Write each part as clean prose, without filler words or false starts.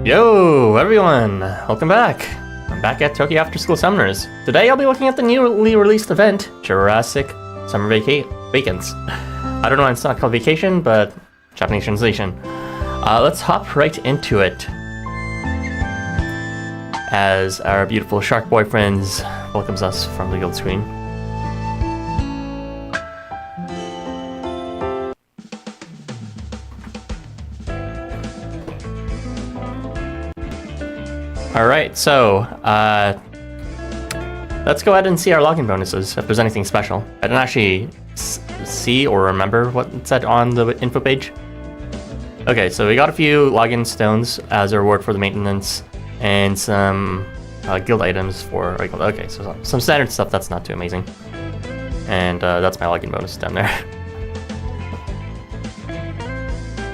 Yo, everyone! Welcome back! I'm back at Tokyo Afterschool Summoners. Today I'll be looking at the newly released event, Jurassic Summer Vacance. I don't know why it's not called Vacation, but Japanese translation. Let's hop right into it. As our beautiful shark boyfriends welcomes us from the guild screen. Alright, so, let's go ahead and see our login bonuses, if there's anything special. I didn't actually see or remember what it said on the info page. Okay, so we got a few login stones as a reward for the maintenance, and some guild items for... Okay, so some standard stuff that's not too amazing. And that's my login bonus down there.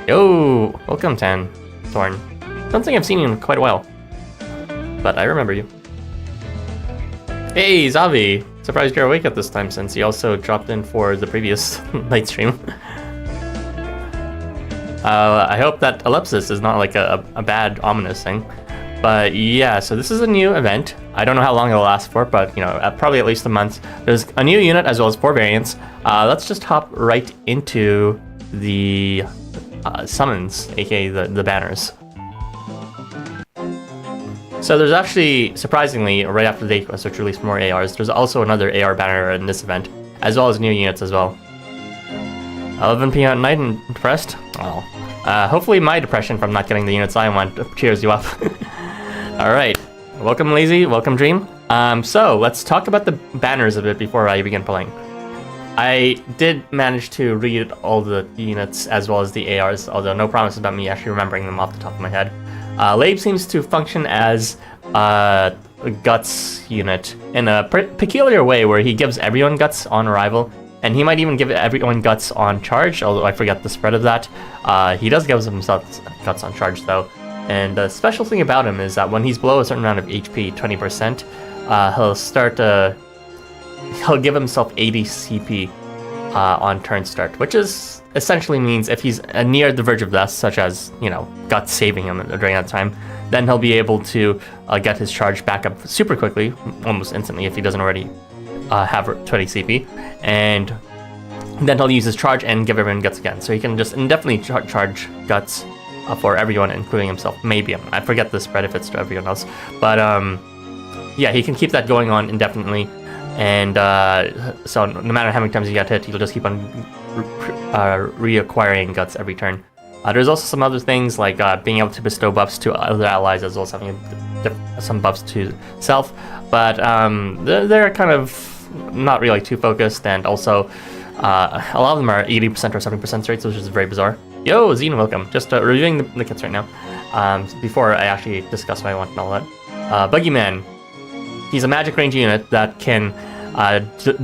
Yo! Welcome, Thorn. Don't think I've seen you in quite a while. But I remember you. Hey, Zavi! Surprised you're awake at this time since you also dropped in for the previous night stream. I hope that ellipsis is not like a bad, ominous thing. But yeah, so this is a new event. I don't know how long it'll last for, but you know, probably at least a month. There's a new unit as well as 4 variants. Let's just hop right into the summons, aka the banners. So there's actually, surprisingly, right after the date quest, which released more ARs, there's also another AR banner in this event, as well as new units as well. 11 p.m. at night and depressed? Oh. Hopefully my depression from not getting the units I want cheers you up. Alright, welcome Lazy, welcome Dream. So let's talk about the banners a bit before I begin playing. I did manage to read all the units as well as the ARs, although no promise about me actually remembering them off the top of my head. Labe seems to function as a guts unit in a peculiar way where he gives everyone guts on arrival, and he might even give everyone guts on charge, although I forget the spread of that. He does give himself guts on charge though, and the special thing about him is that when he's below a certain amount of HP, 20%, he'll give himself 80 CP on turn start, which is essentially means if he's near the verge of death, such as, you know, guts saving him during that time, then he'll be able to get his charge back up super quickly, almost instantly if he doesn't already have 20 CP, and then he'll use his charge and give everyone guts again. So he can just indefinitely charge guts for everyone, including himself. Maybe, I forget the spread if it's to everyone else, but yeah, he can keep that going on indefinitely, and so no matter how many times you get hit, he'll just keep on reacquiring guts every turn. There's also some other things like being able to bestow buffs to other allies as well as having some buffs to self, but they're kind of not really too focused, and also a lot of them are 80% or 70% rates, which is very bizarre. Yo, Zine, welcome. Just reviewing the kits right now before I actually discuss what I want and all that. Boogeyman. He's a magic range unit that can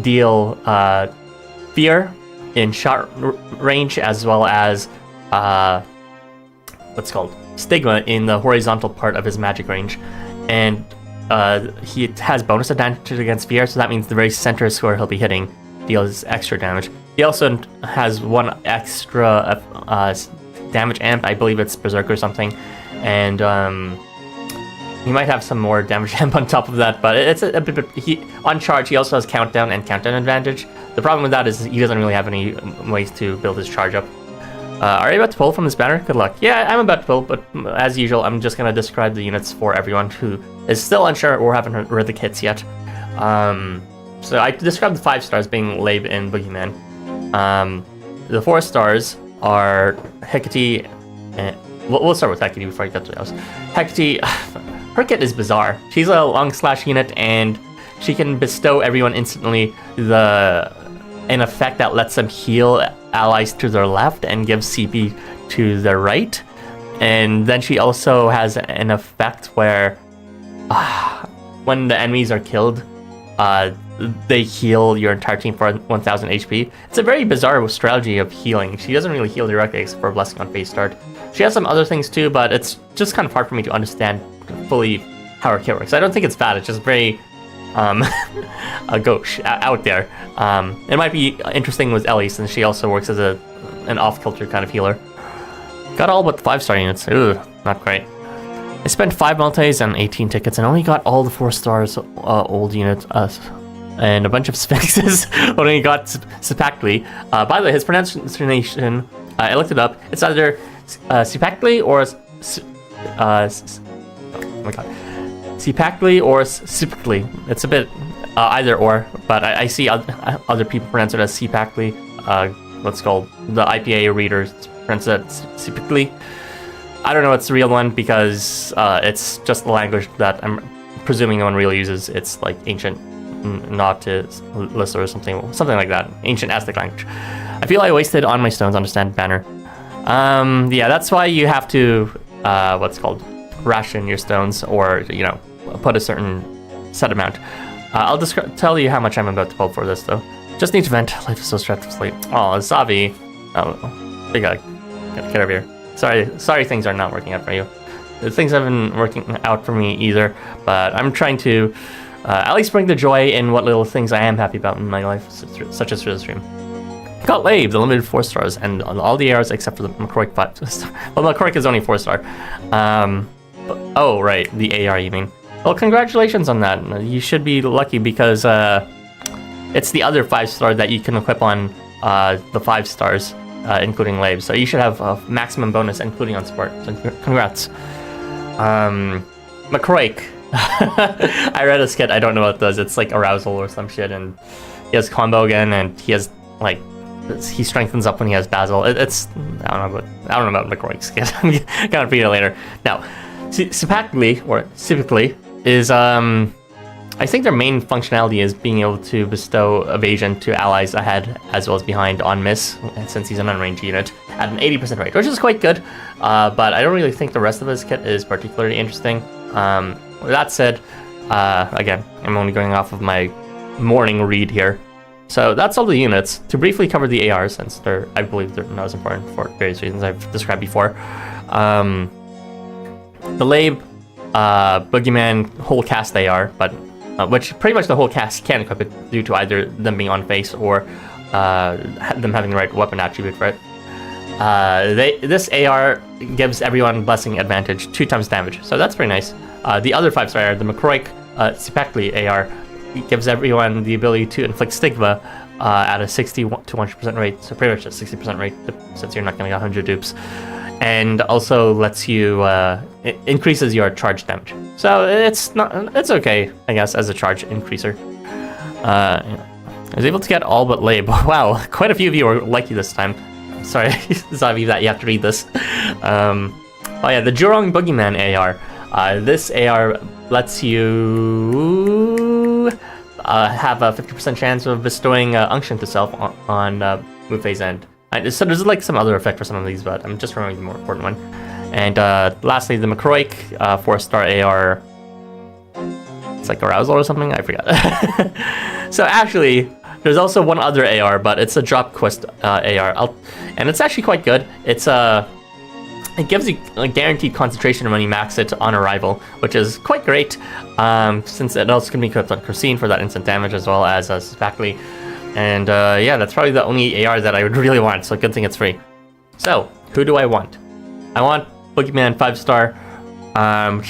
deal fear in shot range, as well as what's called stigma in the horizontal part of his magic range, and he has bonus advantage against fear, so that means the very center square he'll be hitting deals extra damage. He also has 1 extra damage amp, I believe it's Berserk or something, and he might have some more damage amp on top of that, but it's a bit... on charge, he also has countdown and countdown advantage. The problem with that is he doesn't really have any ways to build his charge up. Are you about to pull from this banner? Good luck. Yeah, I'm about to pull, but as usual, I'm just going to describe the units for everyone who is still unsure or haven't read the kits yet. So I described the 5 stars being Labe and Boogeyman. The 4 stars are Hecate, and we'll start with Hecate before I get to those. Hecate, her kit is bizarre. She's a long slash unit, and she can bestow everyone instantly an effect that lets them heal allies to their left and give CP to their right. And then she also has an effect where when the enemies are killed, they heal your entire team for 1000 HP. It's a very bizarre strategy of healing. She doesn't really heal directly except for Blessing on phase start. She has some other things too, but it's just kind of hard for me to understand fully how her kit works. I don't think it's bad, it's just very a gauche out there. It might be interesting with Ellie, since she also works as an off-kilter kind of healer. Got all but the 5-star units. Ooh, not great. I spent 5 multis and 18 tickets and only got all the 4 stars old units and a bunch of Sphinxes. Only got Sipactli. By the way, his pronunciation, I looked it up. It's either Sipactli or oh my god, Sipactli or Sipactli. It's a bit either or, but I see other people pronounce it as Sipactli. What's called the IPA readers pronounce it Sipactli. I don't know what's the real one because it's just the language that I'm presuming no one really uses. It's like ancient Noctis or something like that. Ancient Aztec language. I feel I wasted on my stones on the stand banner. Yeah, that's why you have to what's called ration your stones, or put a certain set amount. I'll tell you how much I'm about to pull for this though. Just need to vent. Life is so stressful. Oh, Zavi. Oh, you gotta get over here. Sorry things are not working out for you. Things haven't been working out for me either, but I'm trying to at least bring the joy in what little things I am happy about in my life, such as through the stream. Got Labe, the limited 4 stars, and all the ARs except for the McCroic 5 star. Well, McCroic is only 4 star. Oh, right, the AR you mean. Well, congratulations on that. You should be lucky because it's the other 5 star that you can equip on the 5 stars, including Labe. So you should have a maximum bonus, including on sport. So congrats. McCroic. I read a skit, I don't know what it does. It's like arousal or some shit, and he has combo again, and he has like he strengthens up when he has Basil. It's I don't know about McCroic's skit. I'm gonna read it later. Now, Sipactli is I think their main functionality is being able to bestow evasion to allies ahead as well as behind on miss, since he's an unranged unit at an 80% rate, which is quite good. But I don't really think the rest of his kit is particularly interesting. With that said, again, I'm only going off of my morning read here. So that's all the units. To briefly cover the ARs, since I believe they're not as important for various reasons I've described before. The Labe, Boogeyman, whole cast AR, but which pretty much the whole cast can equip it due to either them being on face or them having the right weapon attribute for it. This AR gives everyone blessing advantage 2 times damage, so that's pretty nice. The other 5 star AR, the McCroic Sipactli AR, gives everyone the ability to inflict stigma at a 60 to 100% rate, so pretty much a 60% rate since you're not going to get 100 dupes, and also lets you it increases your charge damage. So it's okay, I guess, as a charge increaser. I was able to get all but Labe. Wow, quite a few of you are lucky this time. Sorry, Zavi, that you have to read this. Oh yeah, the Jurong Boogeyman AR. This AR lets you have a 50% chance of bestowing Unction to self on move phase end. So there's like some other effect for some of these, but I'm just remembering the more important one. And lastly, the McCroic 4-star AR. It's like arousal or something, I forgot. So actually, there's also one other AR, but it's a drop quest AR, and it's actually quite good. It gives you a guaranteed concentration when you max it on arrival, which is quite great, since it also can be equipped on Christine for that instant damage as well as Sipactli. And yeah, that's probably the only AR that I would really want, so good thing it's free. So, who do I want? I want Boogeyman 5-star. I'm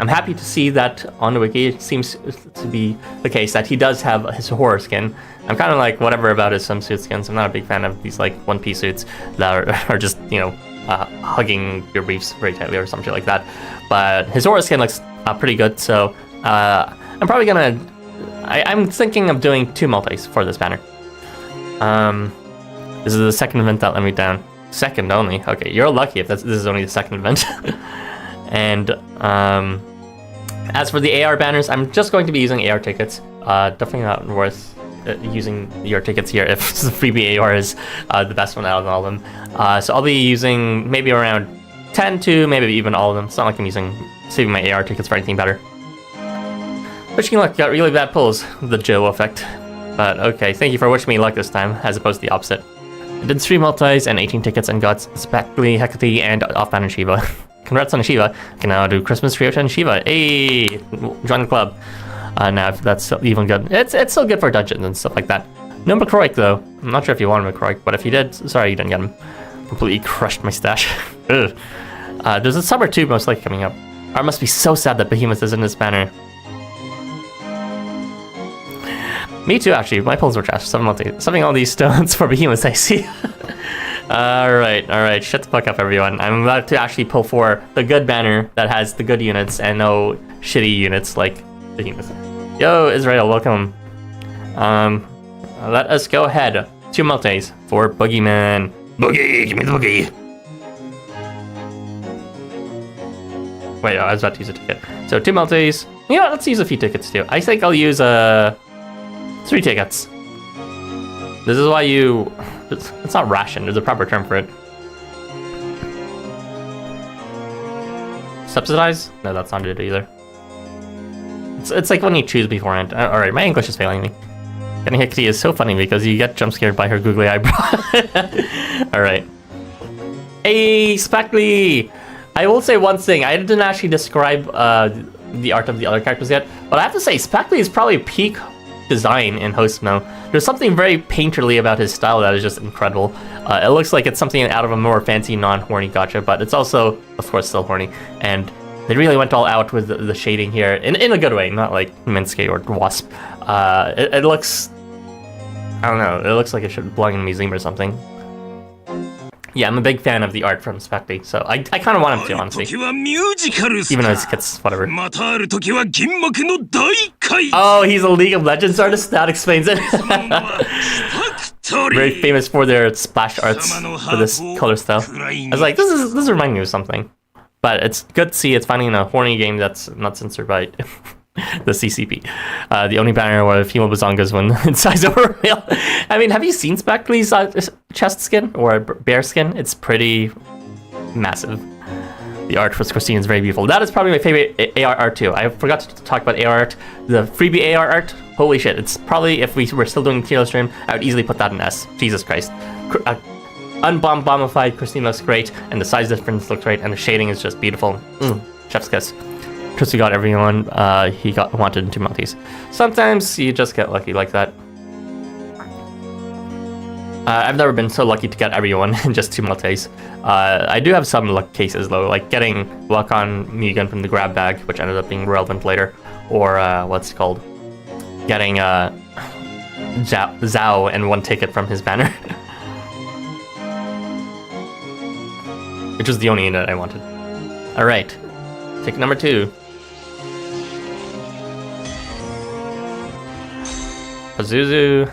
happy to see that on the wiki it seems to be the case that he does have his horror skin. I'm kind of like whatever about his swimsuit skins. I'm not a big fan of these like one-piece suits that are just, hugging your briefs very tightly or something like that. But his horror skin looks pretty good, so I'm probably gonna... I'm thinking of doing 2 multis for this banner. This is the second event that let me down. Second only? Okay, you're lucky if this is only the second event. And as for the AR banners, I'm just going to be using AR tickets. Definitely not worth using your tickets here if the freebie AR is the best one out of all of them. So I'll be using maybe around 10 to maybe even all of them. It's not like I'm saving my AR tickets for anything better. Wishing luck got really bad pulls, the Joe effect. But okay, thank you for wishing me luck this time, as opposed to the opposite. I did 3 multis and 18 tickets and got Spectly, Hecate, and off-banner Shiva. Congrats on Shiva. I can now do Christmas Trio and Shiva. Hey, join the club. Now that's even good. It's still good for dungeons and stuff like that. No McCroic though. I'm not sure if you want McCroic, but if you did, sorry you didn't get him. Completely crushed my stash. There's a Summer 2 most likely coming up. I must be so sad that Behemoth is in this banner. Me too, actually. My pulls were trash. Something all these stones for Behemoths, I see. Alright. Shut the fuck up, everyone. I'm about to actually pull for the good banner that has the good units and no shitty units like Behemoth. Yo, Israel, welcome. Let us go ahead. 2 multis for Boogeyman. Boogie, give me the boogie. Wait, I was about to use a ticket. So 2 multis. You know what, let's use a few tickets too. I think I'll use 3 tickets. This is why you... It's not ration, there's a proper term for it. Subsidize? No, that's not it either. It's like when you choose beforehand. Alright, my English is failing me. Getting Hickory is so funny because you get jump scared by her googly eyebrow. Alright. Hey, Speckly! I will say one thing, I didn't actually describe the art of the other characters yet, but I have to say, Speckly is probably peak design in Housamo. There's something very painterly about his style that is just incredible. It looks like it's something out of a more fancy, non-horny gacha, but it's also, of course, still horny. And they really went all out with the shading here, in a good way, not like Minsuke or Wasp. It looks... I don't know, it looks like it should belong in a museum or something. Yeah, I'm a big fan of the art from Speckly, so I kind of want him to, honestly. Even though it gets whatever. Oh, he's a League of Legends artist? That explains it. Very famous for their splash arts for this color style. I was like, this reminds me of something. But it's good to see it's finally in a horny game that's not censored by the CCP. The only banner where female bazongas win in size over real. I mean, have you seen Speckly's chest skin or bear skin? It's pretty massive. The art for Christine is very beautiful. That is probably my favorite AR art too. I forgot to talk about AR art. The freebie AR art, holy shit. It's probably, if we were still doing Kilo stream, I would easily put that in S. Jesus Christ. Unbombified Christine looks great, and the size difference looks great, and the shading is just beautiful. Chef's kiss. Trusty got everyone he wanted in 2 multis. Sometimes you just get lucky like that. I've never been so lucky to get everyone in just 2 multis. I do have some luck cases though, like getting luck on Mugen from the grab bag, which ended up being relevant later, or what's it called? Getting Zhao and 1 ticket from his banner. Which was the only unit I wanted. Alright, ticket number 2. Pazuzu,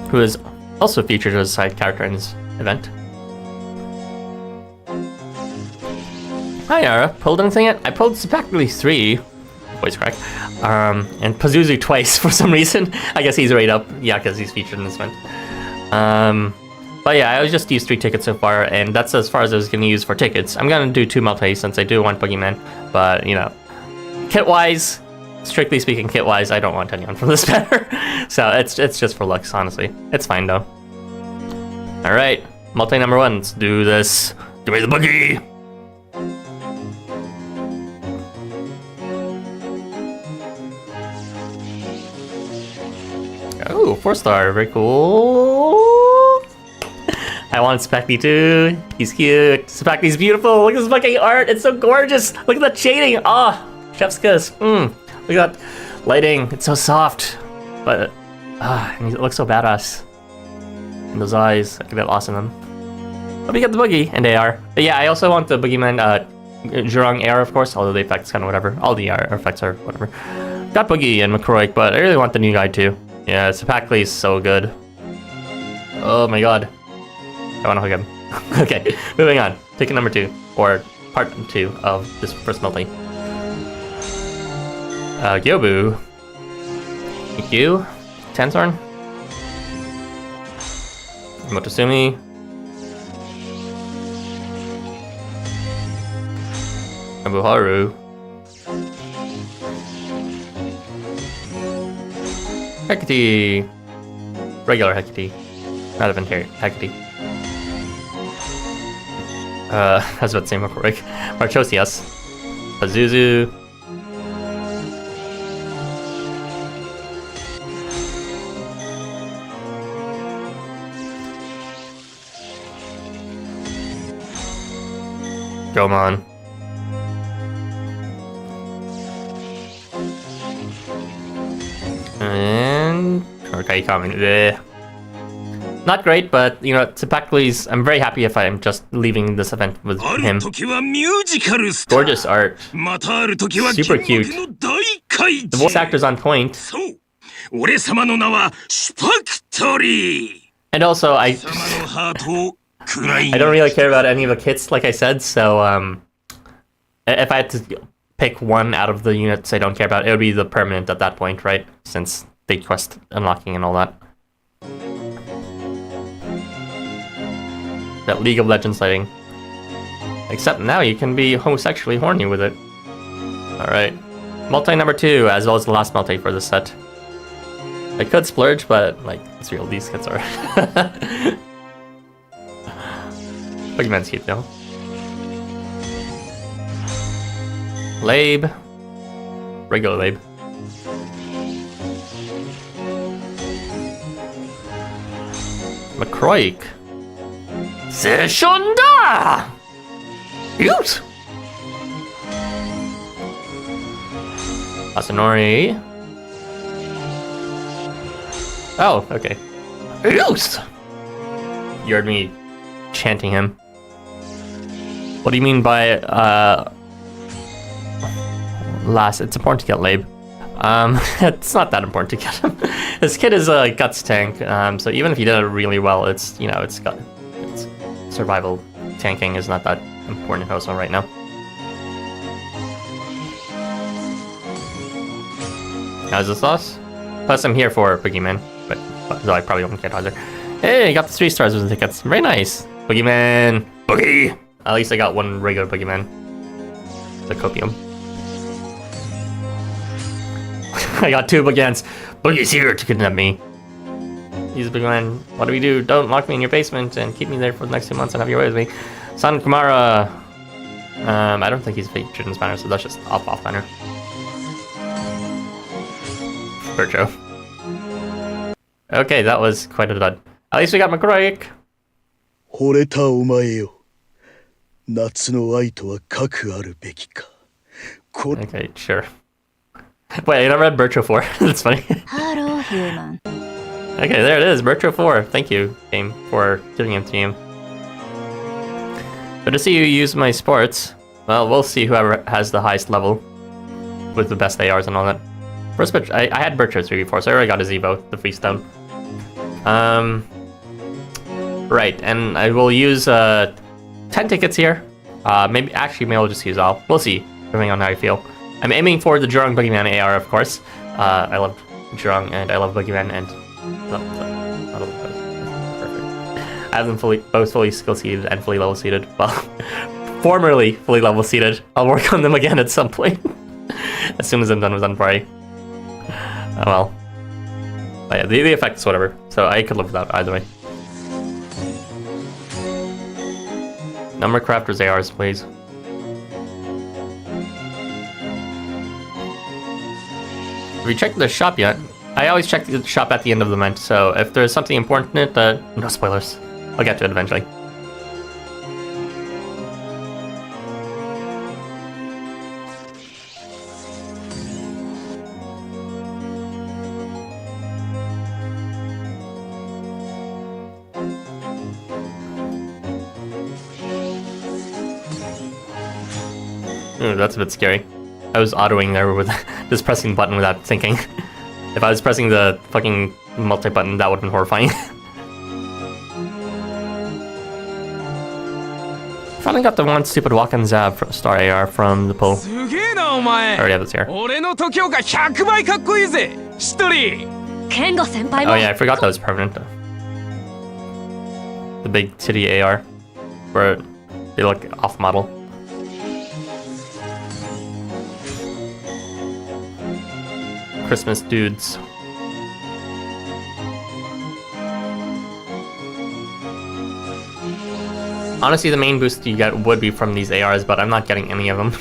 who is also featured as a side character in this event. Hi Yara, pulled anything yet? I pulled Speckly 3, voice crack, and Pazuzu twice for some reason. I guess he's right up, yeah, because he's featured in this event. But yeah, I just used 3 tickets so far, and that's as far as I was going to use for tickets. I'm going to do 2 multis since I do want Boogeyman, but you know, kit-wise, strictly speaking, kit-wise, I don't want anyone from this banner. So it's just for looks, honestly. It's fine though. Alright, multi number 1, let's do this. Give me the boogie! Oh, 4-star, very cool. I want Speckly too. He's cute. Speckly's beautiful. Look at this fucking art. It's so gorgeous. Look at that shading. Ah, chef's kiss. Look at that lighting. It's so soft. But and he looks so badass. And those eyes, I could get lost in them. But we got the boogie and AR. But yeah, I also want the Boogeyman Jurong AR, of course. Although the effects kind of whatever. All the AR effects are whatever. Got Boogie and McCroy, but I really want the new guy too. Yeah, Speckly is so good. Oh my god. I want to hook him. Okay, moving on. Ticket number 2, or part 2 of this first multi. Gyobu. Thank you. Tansorn. Mototsumi. Abuharu. Hecate. Regular Hecate. Not even Hecate. I was about to say McCormick. Marchosias. Pazuzu. Gomon. And okay, coming. Not great, but you know, typically I'm very happy if I'm just leaving this event with him. Gorgeous art. Super cute. The voice actor's on point. And also, I don't really care about any of the kits, like I said, so if I had to pick one out of the units I don't care about, it would be the permanent at that point, right? Since big quest unlocking and all that. That League of Legends lighting. Except now you can be homosexually horny with it. Alright. Multi number 2, as well as the last multi for this set. I could splurge, but, like, it's real, these kits are. Pokemon's cute, though. Labe. Regular Labe. McCroik. Seshonda! Ute! Asanori. Oh, okay. Ute! You heard me chanting him. What do you mean by, last? It's important to get Labe. It's not that important to get him. His kid is a guts tank, so even if he did it really well, it's, you know, it's survival tanking is not that important also right now. How's the sauce? Plus I'm here for Boogeyman, but though I probably won't get either. Hey, I got the 3 stars with the tickets. Very nice. Boogeyman! Boogie! At least I got one regular Boogeyman. The copium. I got 2 Boogeyans. Boogie's here to kidnap me. He's a big man. What do we do? Don't lock me in your basement and keep me there for the next 2 months and have your way with me. San Kumara. I don't think he's featured in this banner, so that's just off banner. Virtuo. Okay, that was quite a dud. At least we got McCroik. Okay, sure. Wait, I never read Virtuo 4. That's funny. Hello, human. Okay, there it is. Virtuo 4. Thank you, game, for giving him to you. Good to see you use my sports. Well, we'll see whoever has the highest level with the best ARs and all that. First bitch, I had Virtuo 3 before, so I already got his Evo, the Freestone. Right, and I will use 10 tickets here. Maybe I'll just use all. We'll see, depending on how I feel. I'm aiming for the Jurong Boogeyman AR, of course. I love Jurong and I love Boogeyman and... Perfect. I have them both fully skill seated and fully level seated. Well, formerly fully level seated. I'll work on them again at some point. As soon as I'm done with Unpray. Oh well. But yeah, the effects, whatever. So I could live without either way. Number crafters ARs, please. Have we checked the shop yet? I always check the shop at the end of the event, so if there's something important in it, no spoilers. I'll get to it eventually. Ooh, that's a bit scary. I was autoing there with just pressing the button without thinking. If I was pressing the fucking multi-button, that would have been horrifying. Finally got the one stupid walk-in Zab star AR from the pool. I already have this here. Oh yeah, I forgot that was permanent. The big titty AR, where they look off-model. Christmas dudes. Honestly, the main boost you get would be from these ARs, but I'm not getting any of them.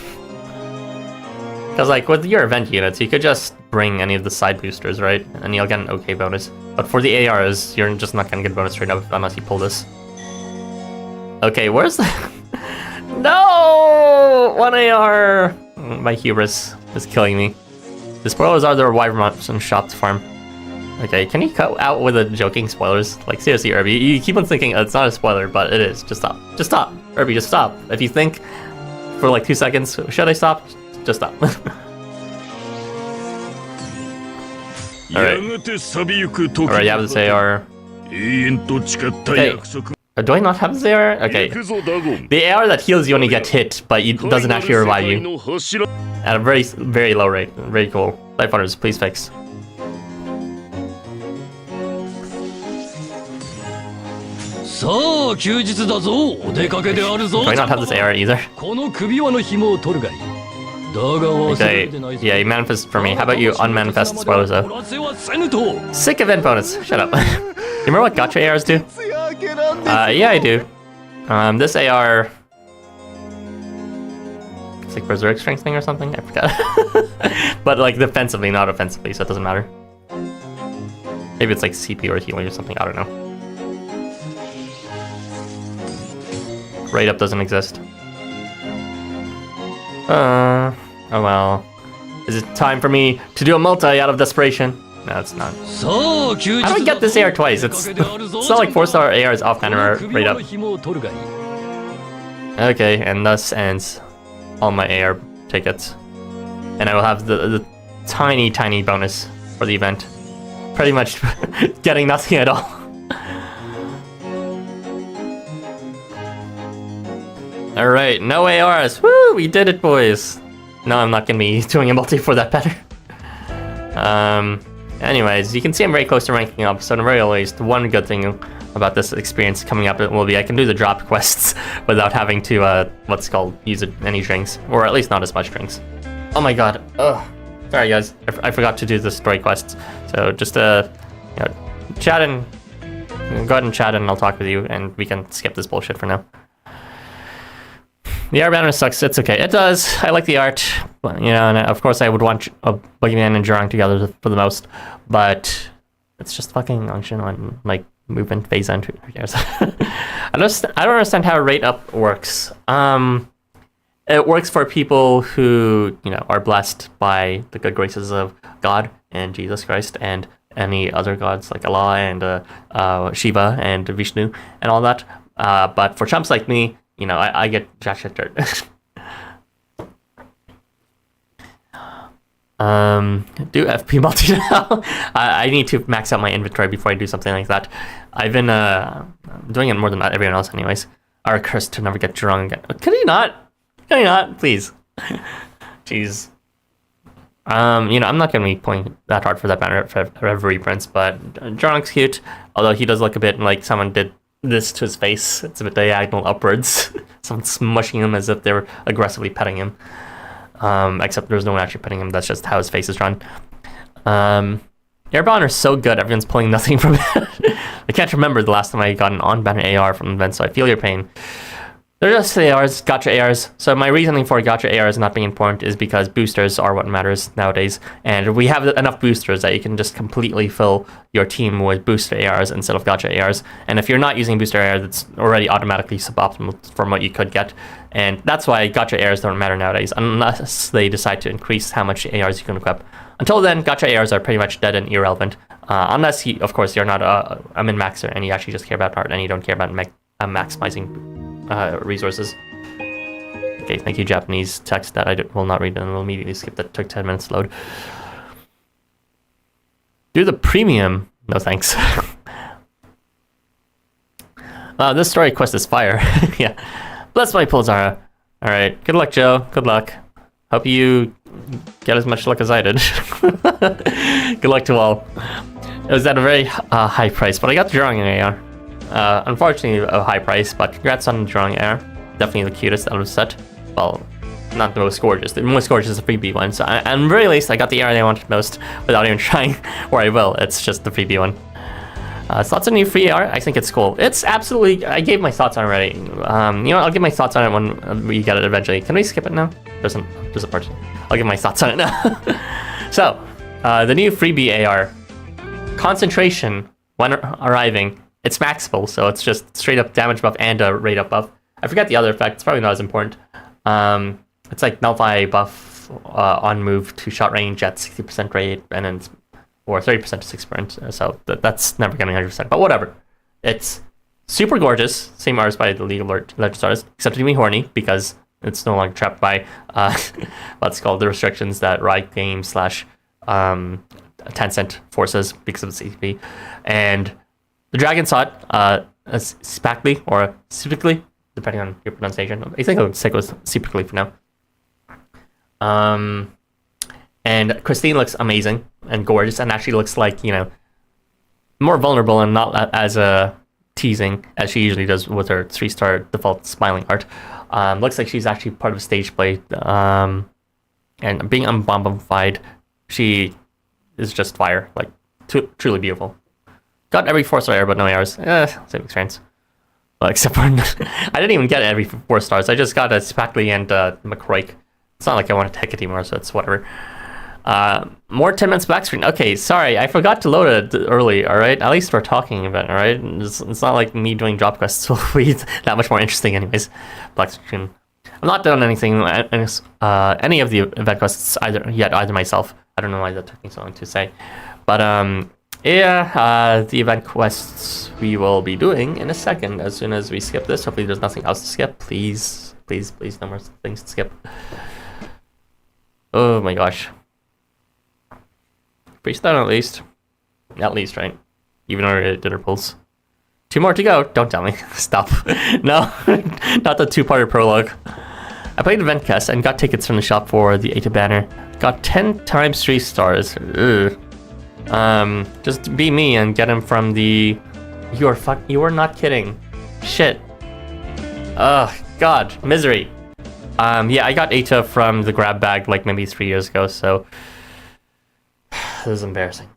Because like with your event units, you could just bring any of the side boosters, right? And you'll get an okay bonus. But for the ARs, you're just not gonna get a bonus straight up unless you pull this. Okay, where's the... No! 1 AR! My hubris is killing me. The spoilers are there are Wyvern and shop to farm. Okay, can you cut out with the joking spoilers? Like, seriously, Irby, you keep on thinking it's not a spoiler, but it is. Just stop. Just stop. Irby, just stop. If you think for like 2 seconds, should I stop? Just stop. Alright. Alright, you have this AR. Okay. Do I not have this AR? Okay. The AR that heals you when you get hit, but it doesn't actually revive you. At a very, very low rate. Very cool. LifeWonders, please fix. Do I not have this AR either? Okay, yeah, you manifest for me. How about you unmanifest spoilers though? Sick event bonus. Shut up. You remember what gacha ARs do? Yeah, I do. This AR... It's like Berserk Strengthening or something? I forgot. But like defensively, not offensively, so it doesn't matter. Maybe it's like CP or healing or something, I don't know. Rate up doesn't exist. Oh well. Is it time for me to do a multi out of desperation? No, it's not. How do I get this AR twice? It's not like 4-star ARs offhand are rate up. Okay, and thus ends all my AR tickets. And I will have the tiny, tiny bonus for the event. Pretty much getting nothing at all. Alright, no ARs. Woo, we did it, boys. No, I'm not gonna be doing a multi for that better. Anyways, you can see I'm very close to ranking up, so at the very least, one good thing about this experience coming up will be I can do the drop quests without having to, what's called, use any drinks. Or at least not as much drinks. Oh my god. Ugh. Sorry guys, I forgot to do the story quests. So just, chat and... Go ahead and chat and I'll talk with you, and we can skip this bullshit for now. The art banner sucks, it's okay. It does, I like the art. But, and of course I would want a Boogeyman and Jurong together for the most. But it's just fucking function on, like, movement phase end. Who cares? I don't understand how rate up works. It works for people who, are blessed by the good graces of God and Jesus Christ and any other gods like Allah and Shiva and Vishnu and all that. But for chumps like me, I get jack shit dirt. Do FP multi now. I need to max out my inventory before I do something like that. I've been doing it more than everyone else anyways. Are cursed to never get drunk again. Can you not? Can you not? Please. Jeez. I'm not gonna be pulling that hard for that banner for every reprints, but Drunk's cute. Although he does look a bit like someone did this to his face. It's a bit diagonal upwards. Someone smushing him as if they were aggressively petting him. Except there's no one actually petting him. That's just how his face is drawn. Air banner is so good. Everyone's pulling nothing from it. I can't remember the last time I got an on-banner AR from an event, so I feel your pain. They're just ARs, gacha ARs. So my reasoning for gacha ARs not being important is because boosters are what matters nowadays. And we have enough boosters that you can just completely fill your team with booster ARs instead of gacha ARs. And if you're not using booster ARs, it's already automatically suboptimal from what you could get. And that's why gacha ARs don't matter nowadays, unless they decide to increase how much ARs you can equip. Until then, gacha ARs are pretty much dead and irrelevant. Unless, of course, you're not a min-maxer and you actually just care about art and you don't care about maximizing resources. Okay, thank you, Japanese text that I will not read and will immediately skip. That took 10 minutes to load. Do the premium. No thanks. This story quest is fire. Yeah. Bless my Pulzara. Alright, good luck, Joe. Good luck. Hope you get as much luck as I did. Good luck to all. It was at a very high price, but I got the drawing in AR. Unfortunately a high price, but congrats on the drawing air. Definitely the cutest out of the set. Well, not the most gorgeous. The most gorgeous is the freebie one. So and very least I got the air I wanted most without even trying, or I will. It's just the freebie one. Thoughts on new free AR? I think it's cool. It's absolutely. I gave my thoughts on it already. I'll give my thoughts on it when we get it eventually. Can we skip it now? There's a part. I'll give my thoughts on it now. So, the new freebie AR, concentration when arriving. It's maxable, so it's just straight up damage buff and a rate up buff. I forget the other effect, it's probably not as important. It's like nullify buff on move to shot range at 60% rate, and then or 30% to 6 sprint. So that's never going to be 100%. But whatever. It's super gorgeous. Same artist by the League of Legends artist, except to be horny because it's no longer trapped by what's called the restrictions that Riot Games / Transient forces because of the CCP. And the dragon saw it, Spackley or Cipically, depending on your pronunciation. I think I would stick with Cipically for now. And Christine looks amazing and gorgeous, and actually looks like, more vulnerable and not as teasing as she usually does with her 3-star default smiling art. Looks like she's actually part of a stage play, and being unbombified, she is just fire, like truly beautiful. Got every 4-star air, but no ARs. Same experience. Well, except for I didn't even get every 4 stars. I just got a Spackley and McCroik. It's not like I wanted to Hecate anymore, so it's whatever. More 10 minutes back screen. Okay, sorry, I forgot to load it early, alright? At least we're talking about it, alright? It's not like me doing drop quests will be that much more interesting anyways. Black screen. I'm not doing anything, any of the event quests either myself. I don't know why that took me so long to say. But, the event quests we will be doing in a second as soon as we skip this. Hopefully there's nothing else to skip. Please, no more things to skip. Oh my gosh. Freestyle at least. At least, right? Even our dinner pulls. 2 more to go. Don't tell me. Stop. No, not the 2-parter prologue. I played event quest and got tickets from the shop for the 8 banner. Got 10 times 3 stars. Ugh. Just be me and get him from the... You are not kidding. Shit. Ugh, God. Misery. Yeah, I got Eta from the grab bag like maybe 3 years ago, so... This is embarrassing.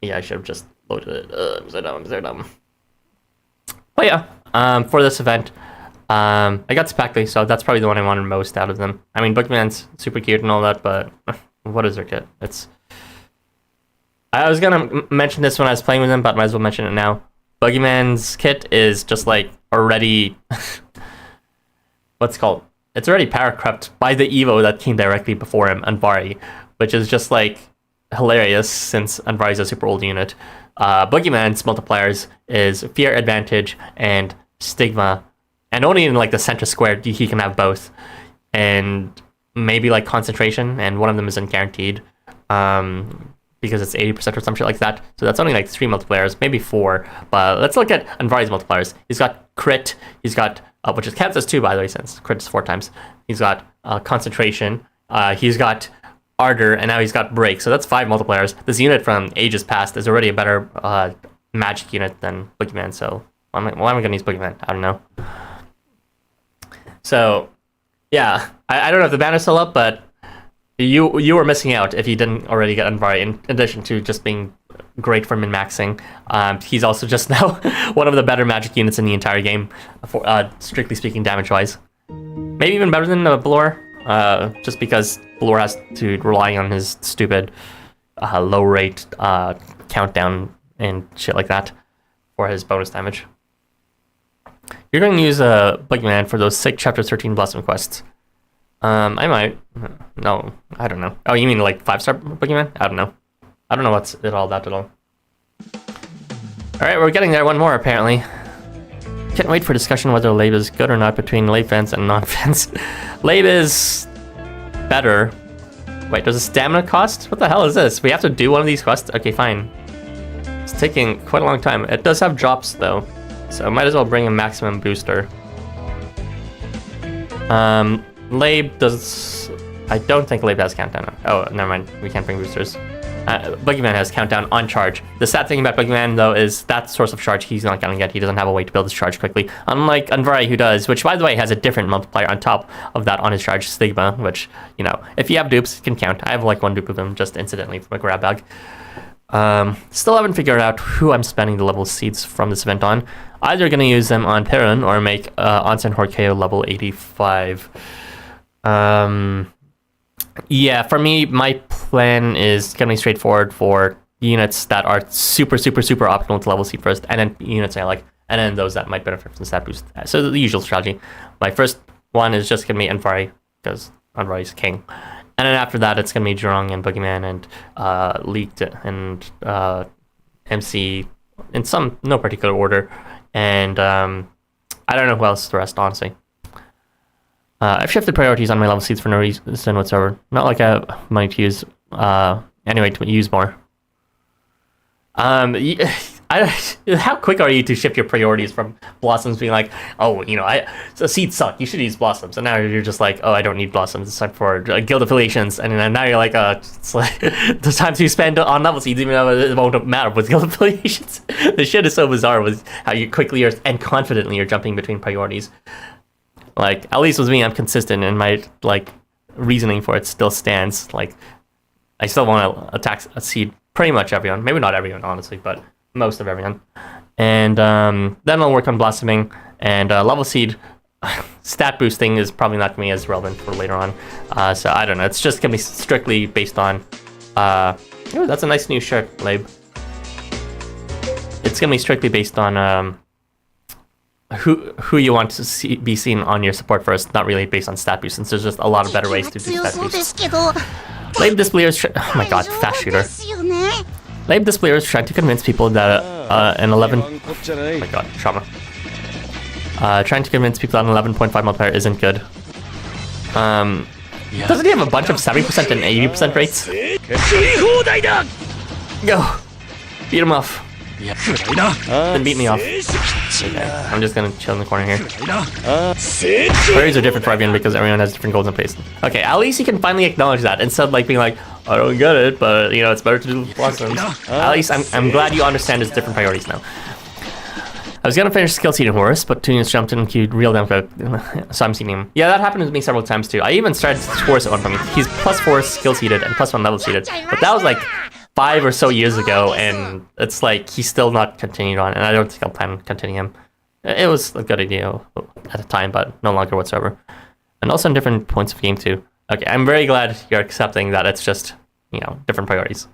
Yeah, I should have just loaded it. I'm so dumb. But yeah, for this event, I got Spackley, so that's probably the one I wanted most out of them. I mean, Boogeyman's super cute and all that, but what is their kit? I was gonna mention this when I was playing with him, but might as well mention it now. Boogeyman's kit is just like already... It's already power crept by the Evo that came directly before him, Anvari, which is just like hilarious since Anvari is a super old unit. Boogeyman's multipliers is Fear Advantage and Stigma, and only in like the center square he can have both, and maybe like Concentration, and one of them isn't guaranteed because it's 80% or some shit like that. So that's only like 3 multipliers, maybe 4. But let's look at Anvari's multipliers. He's got Crit, he's got which is counts as 2 by the way, since Crit is 4 times. He's got Concentration, he's got Ardor, and now he's got Break. So that's 5 multipliers. This unit from ages past is already a better magic unit than Boogeyman, so why am I going to use Boogeyman? I don't know. So, yeah, I don't know if the banner's still up, but you were missing out if you didn't already get Anvari, in addition to just being great for min-maxing. He's also just now one of the better magic units in the entire game, for strictly speaking damage-wise. Maybe even better than Blur. Just because Blur has to rely on his stupid low rate countdown and shit like that for his bonus damage. You're going to use Boogeyman for those sick Chapter 13 Blossom quests. I might. No, I don't know. Oh, you mean like 5-star Boogeyman? I don't know. I don't know what's it all that at all. Alright, we're getting there. One more apparently. Can't wait for discussion whether Lave is good or not between Lave fans and non-fans. Lave is better. Wait, does a stamina cost? What the hell is this? We have to do one of these quests? Okay, fine. It's taking quite a long time. It does have drops though, so I might as well bring a maximum booster. Lave does... I don't think Lave has countdown. Oh, never mind. We can't bring boosters. Boogeyman has countdown on charge. The sad thing about Boogeyman, though, is that source of charge he's not going to get. He doesn't have a way to build his charge quickly. Unlike Anvari, who does, which, by the way, has a different multiplier on top of that on his charge, Stigma, which, if you have dupes, it can count. I have, like, 1 dupe of him just incidentally from a grab bag. Still haven't figured out who I'm spending the level seeds from this event on. Either going to use them on Perrin or make Onsen Horkeo level 85. Yeah, for me, my plan is going to be straightforward for units that are super, super, super optimal to level C first, and then units I like, and then those that might benefit from stat boost. So the usual strategy. My first one is just going to be Anvari, because Anvari is king. And then after that, it's going to be Jurong and Boogeyman and Leaked and MC in no particular order. And I don't know who else the rest, honestly. I've shifted priorities on my level seeds for no reason whatsoever. Not like I have money to use anyway to use more. How quick are you to shift your priorities from Blossoms being like, oh, so seeds suck, you should use Blossoms, and now you're just like, oh, I don't need Blossoms, it's time for guild affiliations, and then now you're like, it's like the times you spend on level seeds, even though it won't matter with guild affiliations. The shit is so bizarre with how you quickly and confidently are jumping between priorities. Like, at least with me, I'm consistent, and my reasoning for it still stands. Like, I still want to attack a seed pretty much everyone. Maybe not everyone, honestly, but most of everyone. And then I'll work on blossoming and level seed. Stat boosting is probably not going to be as relevant for later on. So I don't know. It's just going to be strictly based on... oh, that's a nice new shirt, Labe. It's going to be strictly based on who you want to be seen on your support first, not really based on stat boost, since there's just a lot of better ways to do stat boost. Labe Displayers... oh my god, fast shooter. Labe Displayers trying to convince people that an 11... oh my god, trauma. Trying to convince people that an 11.5 multiplier isn't good. Doesn't he have a bunch of 70% and 80% rates? Go! Beat him off. Then beat me off. Okay, I'm just gonna chill in the corner here. Priorities are different for everyone because everyone has different goals in place. Okay, at least you can finally acknowledge that instead of being like, I don't get it, but it's better to do Blossoms. At least I'm glad you understand there's different priorities now. I was gonna finish skill seeding Horus, but Tunius jumped in and queued real damn quick, so I'm seeding him. Yeah, that happened with me several times too. I even started Horus at one point. He's +4 skill seeded and +1 level seeded, but that was like 5 or so years ago, and it's like he's still not continued on, and I don't think I'll plan on continuing him. It was a good idea at the time, but no longer whatsoever. And also in different points of game too. Okay, I'm very glad you're accepting that it's just, different priorities.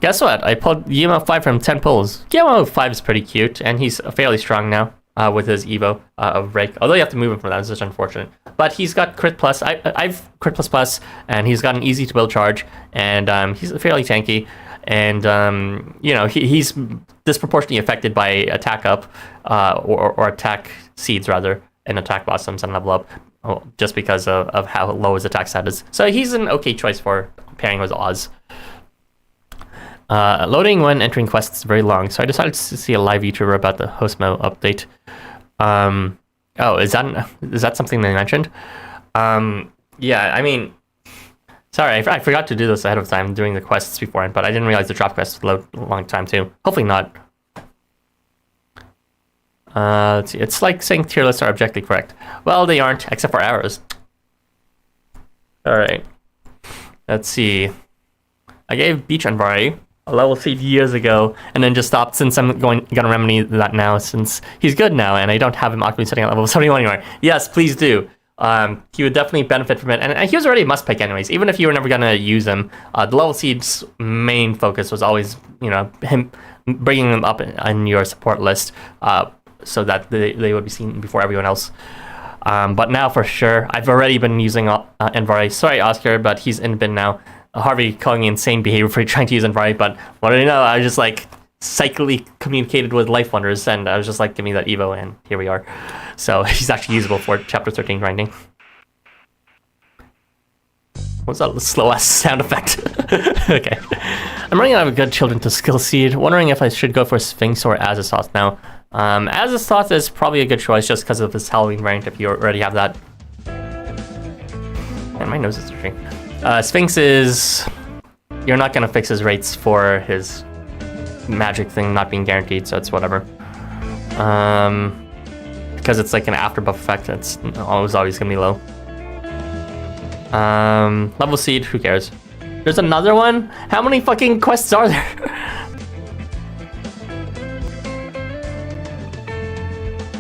Guess what? I pulled Guillermo 5 from 10 pulls. Guillermo 5 is pretty cute, and he's fairly strong now with his Evo of Rake. Although you have to move him for that, it's just unfortunate. But he's got crit plus. I've crit plus, and he's got an easy to build charge, and he's fairly tanky. And he's disproportionately affected by attack up or attack seeds rather, and attack blossoms and level up, just because of how low his attack stat is. So he's an okay choice for pairing with Oz. Loading when entering quests is very long, so I decided to see a live YouTuber about the Housamo update. Oh, is that something they mentioned? Yeah, I mean, sorry, I forgot to do this ahead of time doing the quests beforehand, but I didn't realize the drop quests would load a long time too. Hopefully not. Let's see. It's like saying tier lists are objectively correct. Well, they aren't, except for ours. All right. Let's see. I gave Beach Envari a level seed years ago, and then just stopped since I'm gonna remedy that now, since he's good now, and I don't have him actively setting at level 71 anymore. Yes, please do. He would definitely benefit from it, and he was already a must pick anyways. Even if you were never gonna use him, the level seed's main focus was always, him bringing them up in your support list, so that they would be seen before everyone else. But now for sure, I've already been using Envari. Sorry, Oscar, but he's in bin now. Harvey calling me insane behavior for trying to use Envari, but what do you know? I just psychically communicated with LifeWonders, and I was just like, give me that Evo, and here we are. So he's actually usable for Chapter 13 grinding. What's that slow-ass sound effect? Okay. I'm running out of good children to skill seed, wondering if I should go for Sphinx or Azazoth now. Azazoth is probably a good choice just because of his Halloween variant if you already have that. And my nose is itching. Sphinx is... You're not going to fix his rates for his magic thing not being guaranteed, so it's whatever. Because it's like an after buff effect, it's always going to be low. Level seed, who cares? There's another one? How many fucking quests are there?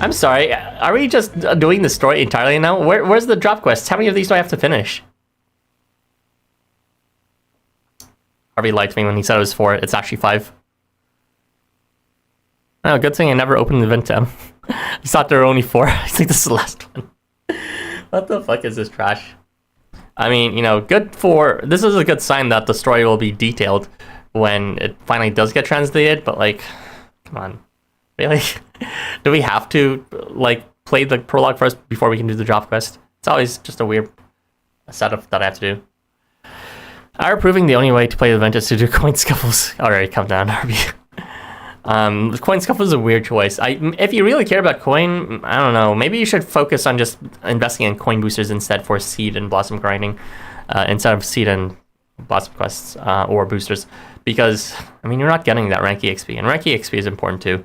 I'm sorry, are we just doing the story entirely now? Where's the drop quests? How many of these do I have to finish? Harvey lied to me when he said it was 4. It's actually 5. Oh, good thing I never opened the event tab. I thought there were only 4. I think this is the last one. What the fuck is this trash? I mean, you know, this is a good sign that the story will be detailed when it finally does get translated, but like, come on, really? Do we have to like play the prologue first before we can do the job quest? It's always just a weird setup that I have to do. Are proving the only way to play the event is to do coin scuffles. Alright, calm down, RB. The coin scuffle is a weird choice. If you really care about coin, I don't know, maybe you should focus on just investing in coin boosters instead for seed and blossom grinding, instead of seed and blossom quests or boosters, because I mean you're not getting that rank EXP, and rank EXP is important too.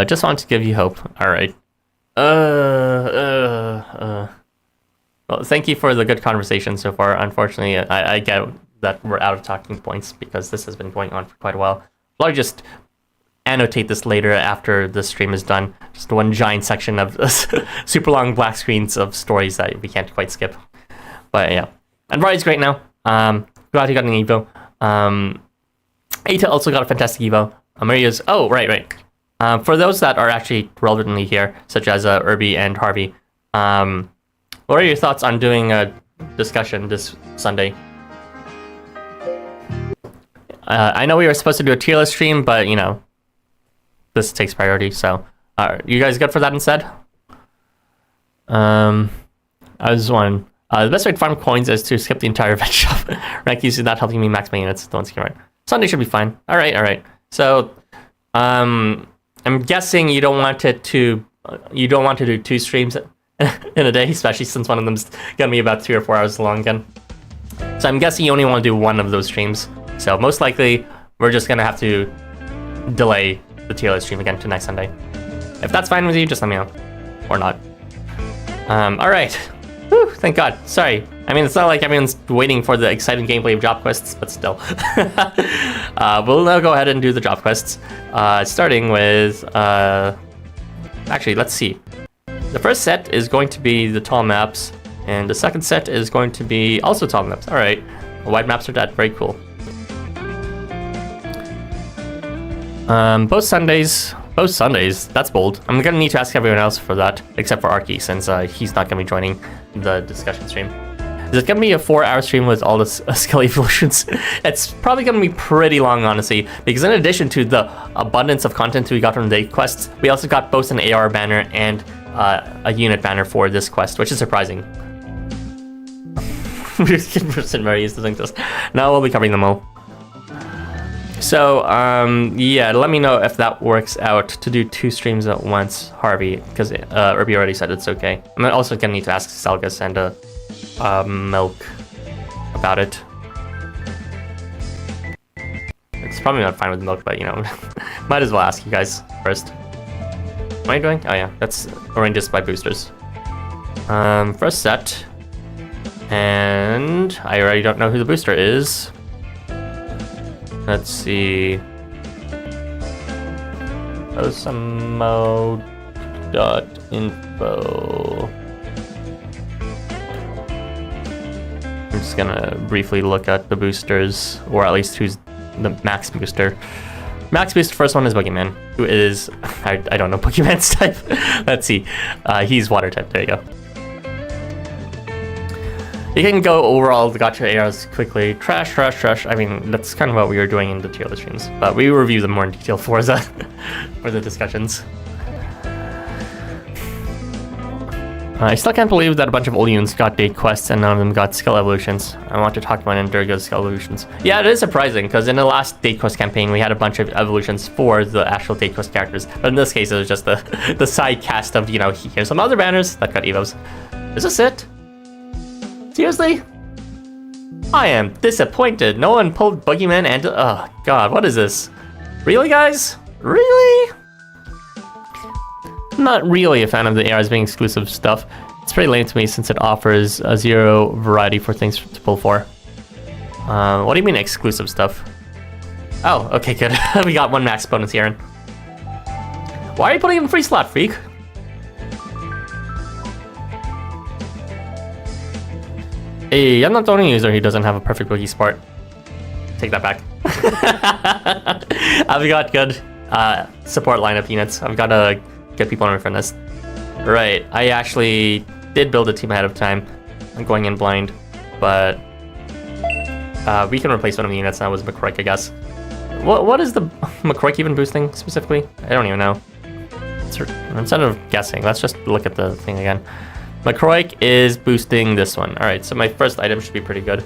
Just want to give you hope. Alright. Well, thank you for the good conversation so far. Unfortunately, I get that we're out of talking points because this has been going on for quite a while. I'll just annotate this later after the stream is done. Just one giant section of super long black screens of stories that we can't quite skip. But yeah. And Rari's great now. Glad he got an Evo. Eita also got a fantastic Evo. Maria's... Oh, right. For those that are actually relevantly here, such as Irby and Harvey, what are your thoughts on doing a discussion this Sunday? I know we were supposed to do a tier list stream, but, you know, this takes priority, so... you guys good for that instead? I was wondering... the best way to farm coins is to skip the entire event shop. Rank is not helping me max my units. Don't skip right. Sunday should be fine. Alright. So, I'm guessing you don't want to do 2 streams in a day, especially since one of them's gonna be about 3 or 4 hours long again. So I'm guessing you only want to do one of those streams. So most likely, we're just gonna have to delay the tier list stream again to next Sunday. If that's fine with you, just let me know. Or not. Alright. Whew, thank God. Sorry. I mean, it's not like everyone's waiting for the exciting gameplay of job quests, but still. We'll now go ahead and do the job quests. Starting with... actually, let's see. The first set is going to be the tall maps, and the second set is going to be also tall maps. Alright. Wide maps are dead. Very cool. Both Sundays, that's bold. I'm gonna need to ask everyone else for that, except for Arky, since he's not gonna be joining the discussion stream. Is it gonna be a 4-hour stream with all the skill evolutions? It's probably gonna be pretty long, honestly, because in addition to the abundance of content we got from the quests, we also got both an AR banner and a unit banner for this quest, which is surprising. We're very used to think this. Now we'll be covering them all. So, yeah, let me know if that works out to do 2 streams at once, Harvey, because Irby already said it's okay. I'm also gonna need to ask Selgus and Milk about it. It's probably not fine with Milk, but, you know, might as well ask you guys first. What am I doing? Oh, yeah, that's arranged by boosters. First set. And I already don't know who the booster is. Let's see. Housamo.info. I'm just gonna briefly look at the boosters, or at least who's the max booster. Max booster first one is Boogeyman, who is, I don't know Boogeyman's type. Let's see. He's water type. There you go. You can go over all the gacha ARs quickly. Trash. I mean, that's kind of what we were doing in the tier list streams, but we will review them more in detail for the discussions. I still can't believe that a bunch of old units got date quests and none of them got skill evolutions. I want to talk about Endurgo's skill evolutions. Yeah, it is surprising, because in the last date quest campaign, we had a bunch of evolutions for the actual date quest characters, but in this case, it was just the side cast of, you know, here's some other banners that got evos. Is this it? Seriously? I am disappointed. No one pulled Boogeyman and... Oh, God, what is this? Really, guys? Really? I'm not really a fan of the ARs being exclusive stuff. It's pretty lame to me since it offers a 0 variety for things to pull for. What do you mean exclusive stuff? Oh, okay, good. We got 1 max bonus here. Why are you putting in free slot, freak? Hey, I'm not the only user who doesn't have a perfect boogie sport. Take that back. I've got good support lineup units. I've got to get people on my friend list. Right, I actually did build a team ahead of time. going in blind, but we can replace one of the units now with McCroik, I guess. What is the McCroik even boosting specifically? I don't even know. Instead of guessing, let's just look at the thing again. McCroik is boosting this one. All right, so my first item should be pretty good.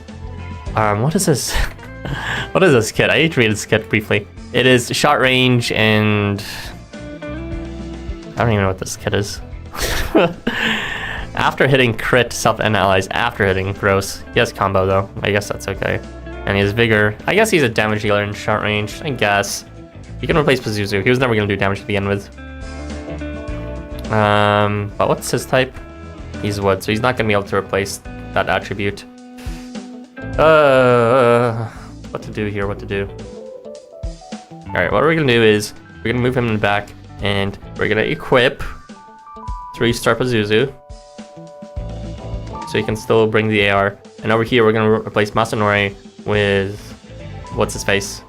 What is this? What is this kit? I need to read this kit briefly. It is short range and I don't even know what this kit is. After hitting crit, self and allies after hitting, gross. He has combo though, I guess that's okay. And he has vigor. I guess he's a damage dealer in short range, I guess. You can replace Pazuzu. He was never gonna do damage to begin with. But what's his type? He's wood, so he's not gonna be able to replace that attribute. What to do here, what to do? Alright, what we're gonna do is, we're gonna move him in the back, and we're gonna equip 3-star Pazuzu. So he can still bring the AR. And over here, we're gonna replace Masanori with, what's his face?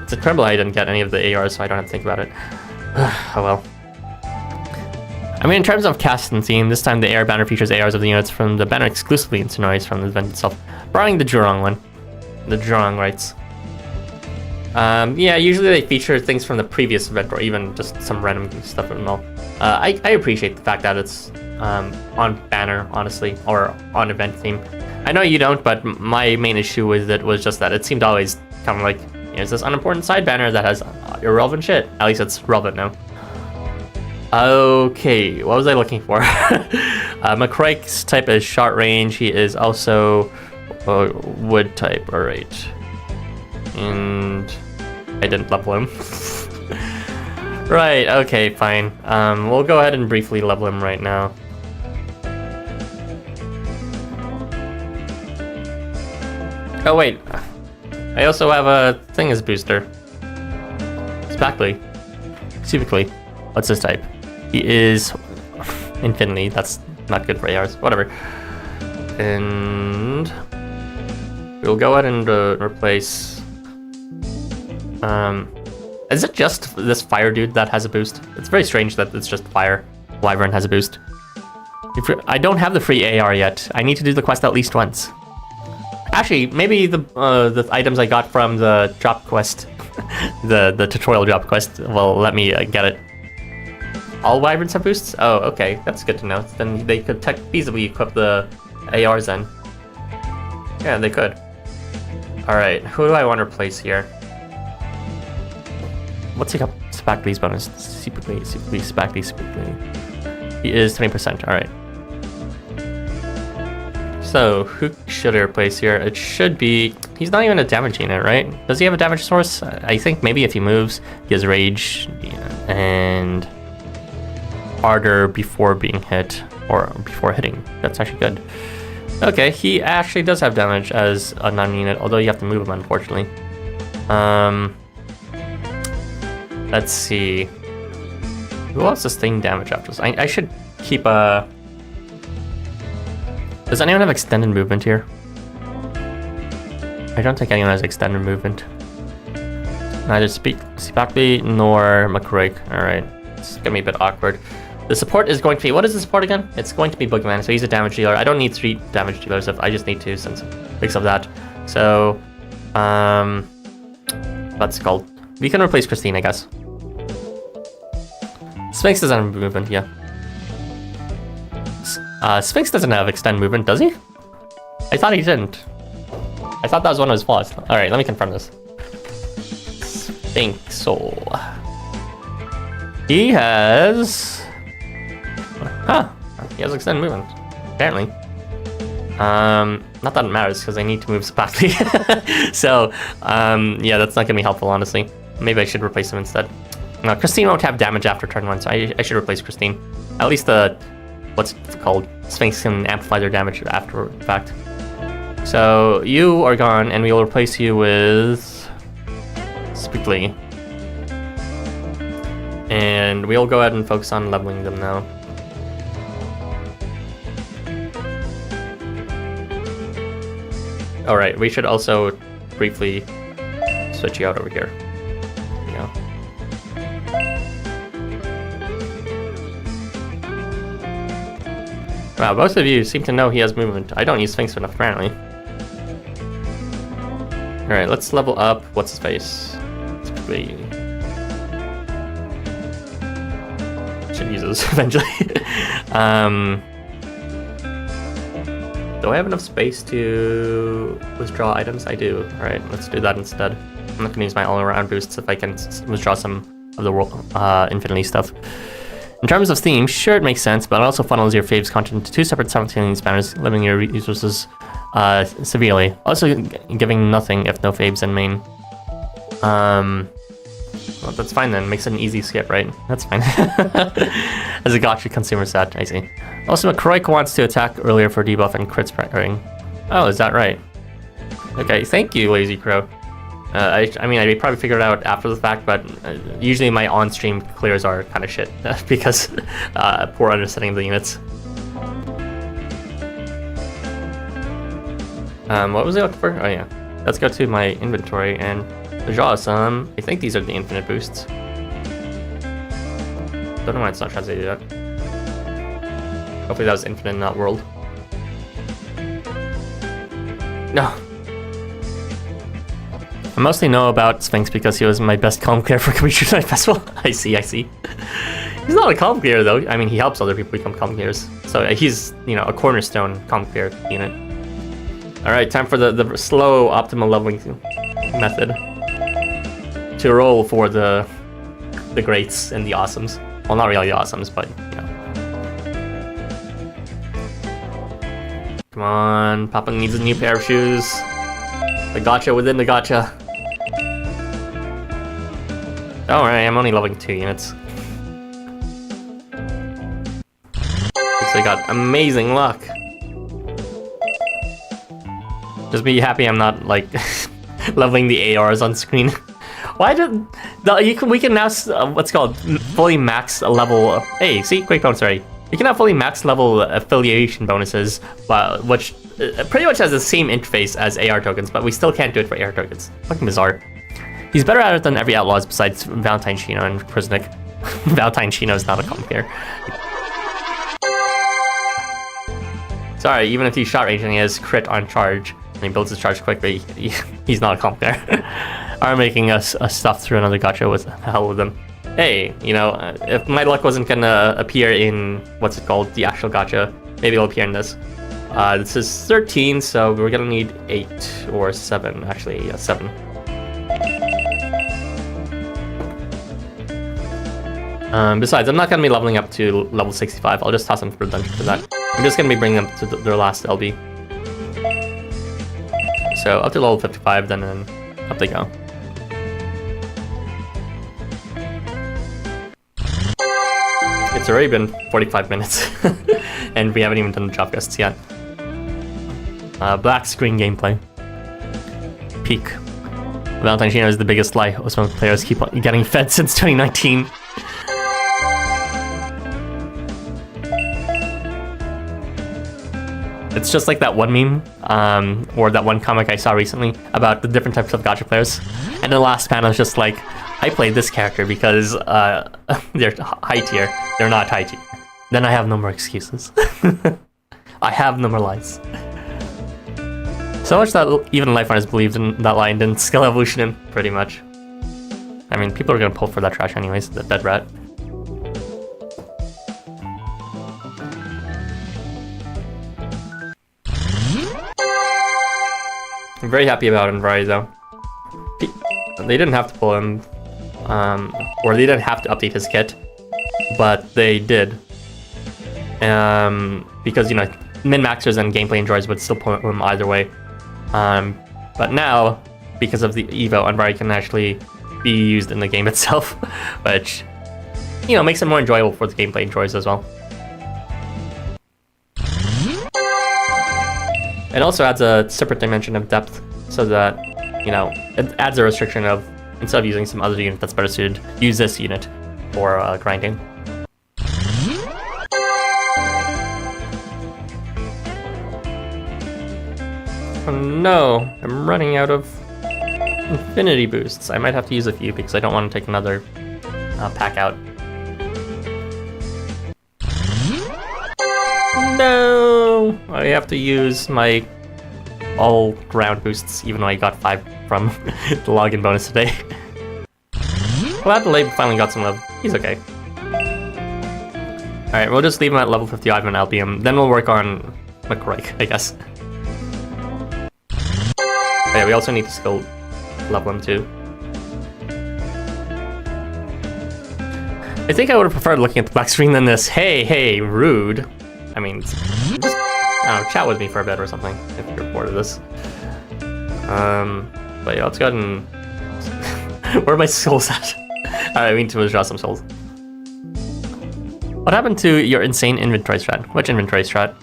It's a tremble I didn't get any of the ARs, so I don't have to think about it. Oh well. I mean, in terms of cast and theme, this time the AR banner features ARs of the units from the banner exclusively in Sonoris from the event itself, barring the Jurong one. The Jurong rights. Yeah, usually they feature things from the previous event or even just some random stuff and all. I appreciate the fact that it's on banner, honestly, or on event theme. I know you don't, but my main issue with it was just that it seemed always kind of like, here's this unimportant side banner that has irrelevant shit. At least it's relevant now. Okay, what was I looking for? McCroik's type is short range. He is also wood type, alright. And I didn't level him. Right, okay, fine. We'll go ahead and briefly level him right now. Oh wait, I also have a thing as booster. Spackley. Specifically, what's his type? He is Infinity, that's not good for ARs, whatever. And we'll go ahead and replace... is it just this fire dude that has a boost? It's very strange that it's just fire. Wyvern has a boost. I don't have the free AR yet. I need to do the quest at least once. Actually, maybe the items I got from the drop quest, the tutorial drop quest, will let me get it. All Wyverns have boosts? Oh, okay, that's good to know. Then they could feasibly equip the ARs then. Yeah, they could. Alright, who do I want to replace here? Let's take up Spackley's bonus. Spackley. He is 20%, alright. So, who should I replace here? It should be... He's not even a damage unit, right? Does he have a damage source? I think maybe if he moves, he has rage and ardor before being hit, or before hitting. That's actually good. Okay, he actually does have damage as a non-unit, although you have to move him, unfortunately. Let's see. Who else sustained damage after this? I should keep a... Does anyone have extended movement here? I don't think anyone has extended movement. Neither Spackley nor McCroik. Alright, it's gonna be a bit awkward. The support is going to be... What is the support again? It's going to be Boogeyman, so he's a damage dealer. I don't need 3 damage dealers, I just need 2 since because of that. So, what's it called? We can replace Christine, I guess. Sphinx doesn't have movement, yeah. Sphinx doesn't have extend movement, does he? I thought he didn't. I thought that was one of his flaws. Alright, let me confirm this. Sphinx soul. He has... Huh. He has extend movement, apparently. Not that it matters, because I need to move Spackley. So, yeah, that's not going to be helpful, honestly. Maybe I should replace him instead. No, Christine won't have damage after turn 1, so I should replace Christine. At least the... What's it called? Sphinx can amplify their damage after the fact. So, you are gone, and we will replace you with... Spackley. And we'll go ahead and focus on leveling them now. Alright, we should also briefly switch you out over here. There we go. Wow, both of you seem to know he has movement. I don't use Sphinx enough, apparently. Alright, let's level up. What's his face? Should use those eventually. Do I have enough space to withdraw items? I do. Alright, let's do that instead. I'm not gonna use my all-around boosts if I can withdraw some of the world, infinity stuff. In terms of theme, sure, it makes sense, but it also funnels your faves content to two separate simultaneous banners, limiting your resources severely. Also giving nothing if no faves in main. Well, that's fine then. Makes it an easy skip, right? That's fine. As a gotcha consumer set, I see. Also, McCroy wants to attack earlier for debuff and crits preparing. Oh, is that right? Okay, thank you, Lazy Crow. I mean, I probably figured it out after the fact, but usually my on-stream clears are kind of shit because poor understanding of the units. What was I looking for? Oh yeah, let's go to my inventory and draw some. I think these are the infinite boosts. Don't know why it's not translated yet. Hopefully that was infinite, not world. No. I mostly know about Sphinx because he was my best calm clear for Community Night Festival. I see. He's not a calm clear though. I mean, he helps other people become calm clears. So he's, you know, a cornerstone calm clear unit. All right, time for the slow optimal leveling method to roll for the greats and the awesomes. Well, not really the awesomes, but you know. Come on, Papa needs a new pair of shoes. The gotcha within the gotcha. Don't worry, I'm only leveling 2 units. So I got amazing luck. Just be happy I'm not like leveling the ARs on screen. Why did we can now what's called fully max level? Hey, see, quick bonus, sorry. You can now fully max level affiliation bonuses, which pretty much has the same interface as AR tokens, but we still can't do it for AR tokens. Fucking bizarre. He's better at it than every Outlaws besides Valentine Chino and Prisnick. Valentine Chino is not a comp here. Sorry, even if he's shot range and he has crit on charge, and he builds his charge quickly, he's not a comp there. Are making us stuff through another gotcha with hell with them. Hey, you know, if my luck wasn't gonna appear in, what's it called, the actual gotcha, maybe it'll appear in this. This is 13, so we're gonna need 8 or 7, actually, yeah, 7. Besides, I'm not gonna be leveling up to level 65, I'll just toss them for the dungeon for that. I'm just gonna be bringing them to their last LB. So up to level 55, then up they go. It's already been 45 minutes, and we haven't even done the job quests yet. Black screen gameplay. Peak. Valentine Chino is the biggest lie Osmo players keep on getting fed since 2019. It's just like that one meme, or that one comic I saw recently about the different types of gacha players. And the last panel is just like, I played this character because they're high tier. They're not high tier. Then I have no more excuses. I have no more lies. So much that even LifeWonders believed in that line didn't scale evolution in, pretty much. I mean, people are gonna pull for that trash anyways, the dead rat. I'm very happy about Envari though. They didn't have to pull him, or they didn't have to update his kit, but they did. Because, you know, min-maxers and gameplay enjoyers would still pull him either way. But now, because of the Evo, Envari can actually be used in the game itself, which, you know, makes it more enjoyable for the gameplay enjoyers as well. It also adds a separate dimension of depth, so that, you know, it adds a restriction of, instead of using some other unit that's better suited, use this unit for grinding. Oh no, I'm running out of infinity boosts. I might have to use a few because I don't want to take another pack out. No! I have to use my all-round boosts, even though I got 5 from the login bonus today. Glad the Lab finally got some love. He's okay. Alright, we'll just leave him at level 55 on Albium, then we'll work on McCroy, I guess. Oh, yeah, we also need to skill level him too. I think I would have preferred looking at the black screen than this. Hey, rude. I mean, just, I don't know, chat with me for a bit or something, if you're bored of this. But yeah, let's go ahead and... Where are my souls at? Alright, we need to withdraw some souls. What happened to your insane inventory strat? Which inventory strat?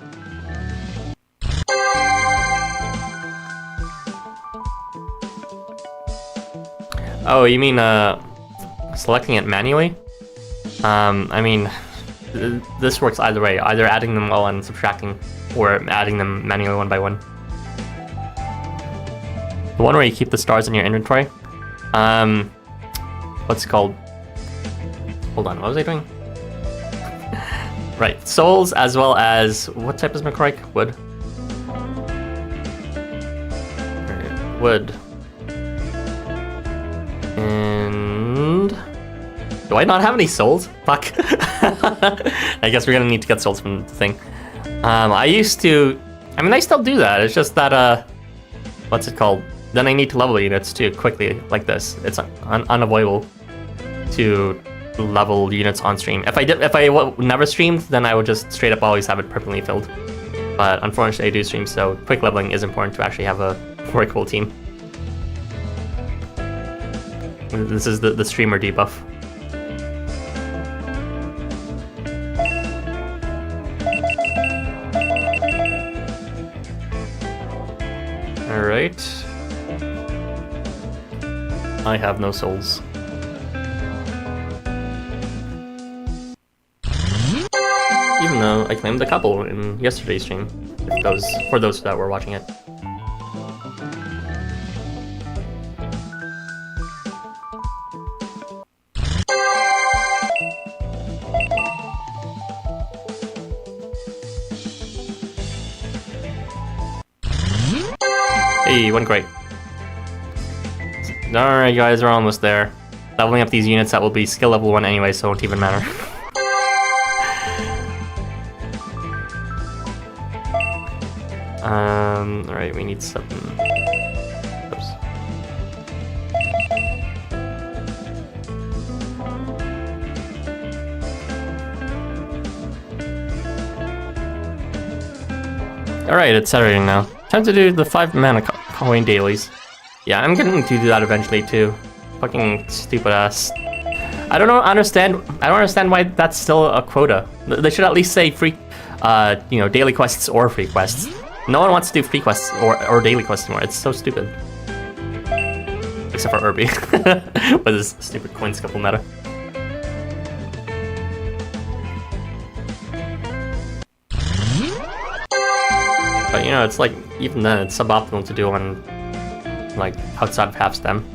Oh, you mean, selecting it manually? I mean, this works either way, either adding them all and subtracting, or adding them manually one by one. The one where you keep the stars in your inventory? What's it called? Hold on, what was I doing? Right, souls as well as, what type is McCroy? Wood? Right, wood. And... do I not have any souls? Fuck. I guess we're gonna need to get souls from the thing. I used to... I mean, I still do that, it's just that, what's it called? Then I need to level units too quickly, like this. It's unavoidable to level units on stream. If I never streamed, then I would just straight up always have it permanently filled. But unfortunately I do stream, so quick leveling is important to actually have a workable team. This is the streamer debuff. Alright. I have no souls. Even though I claimed a couple in yesterday's stream, for those that were watching it. Hey, one great. Alright guys, we're almost there. Leveling up these units that will be skill level 1 anyway, so it won't even matter. Alright, we need some... Oops. Alright, it's Saturday now. Time to do the 5 mana coin dailies. Yeah, I'm going to do that eventually too. Fucking stupid ass. I don't understand why that's still a quota. They should at least say free, you know, daily quests or free quests. No one wants to do free quests or daily quests anymore. It's so stupid. Except for Irby. With his stupid coin scuffle meta. But you know, it's like, even then, it's suboptimal to do on, like, outside of half stem.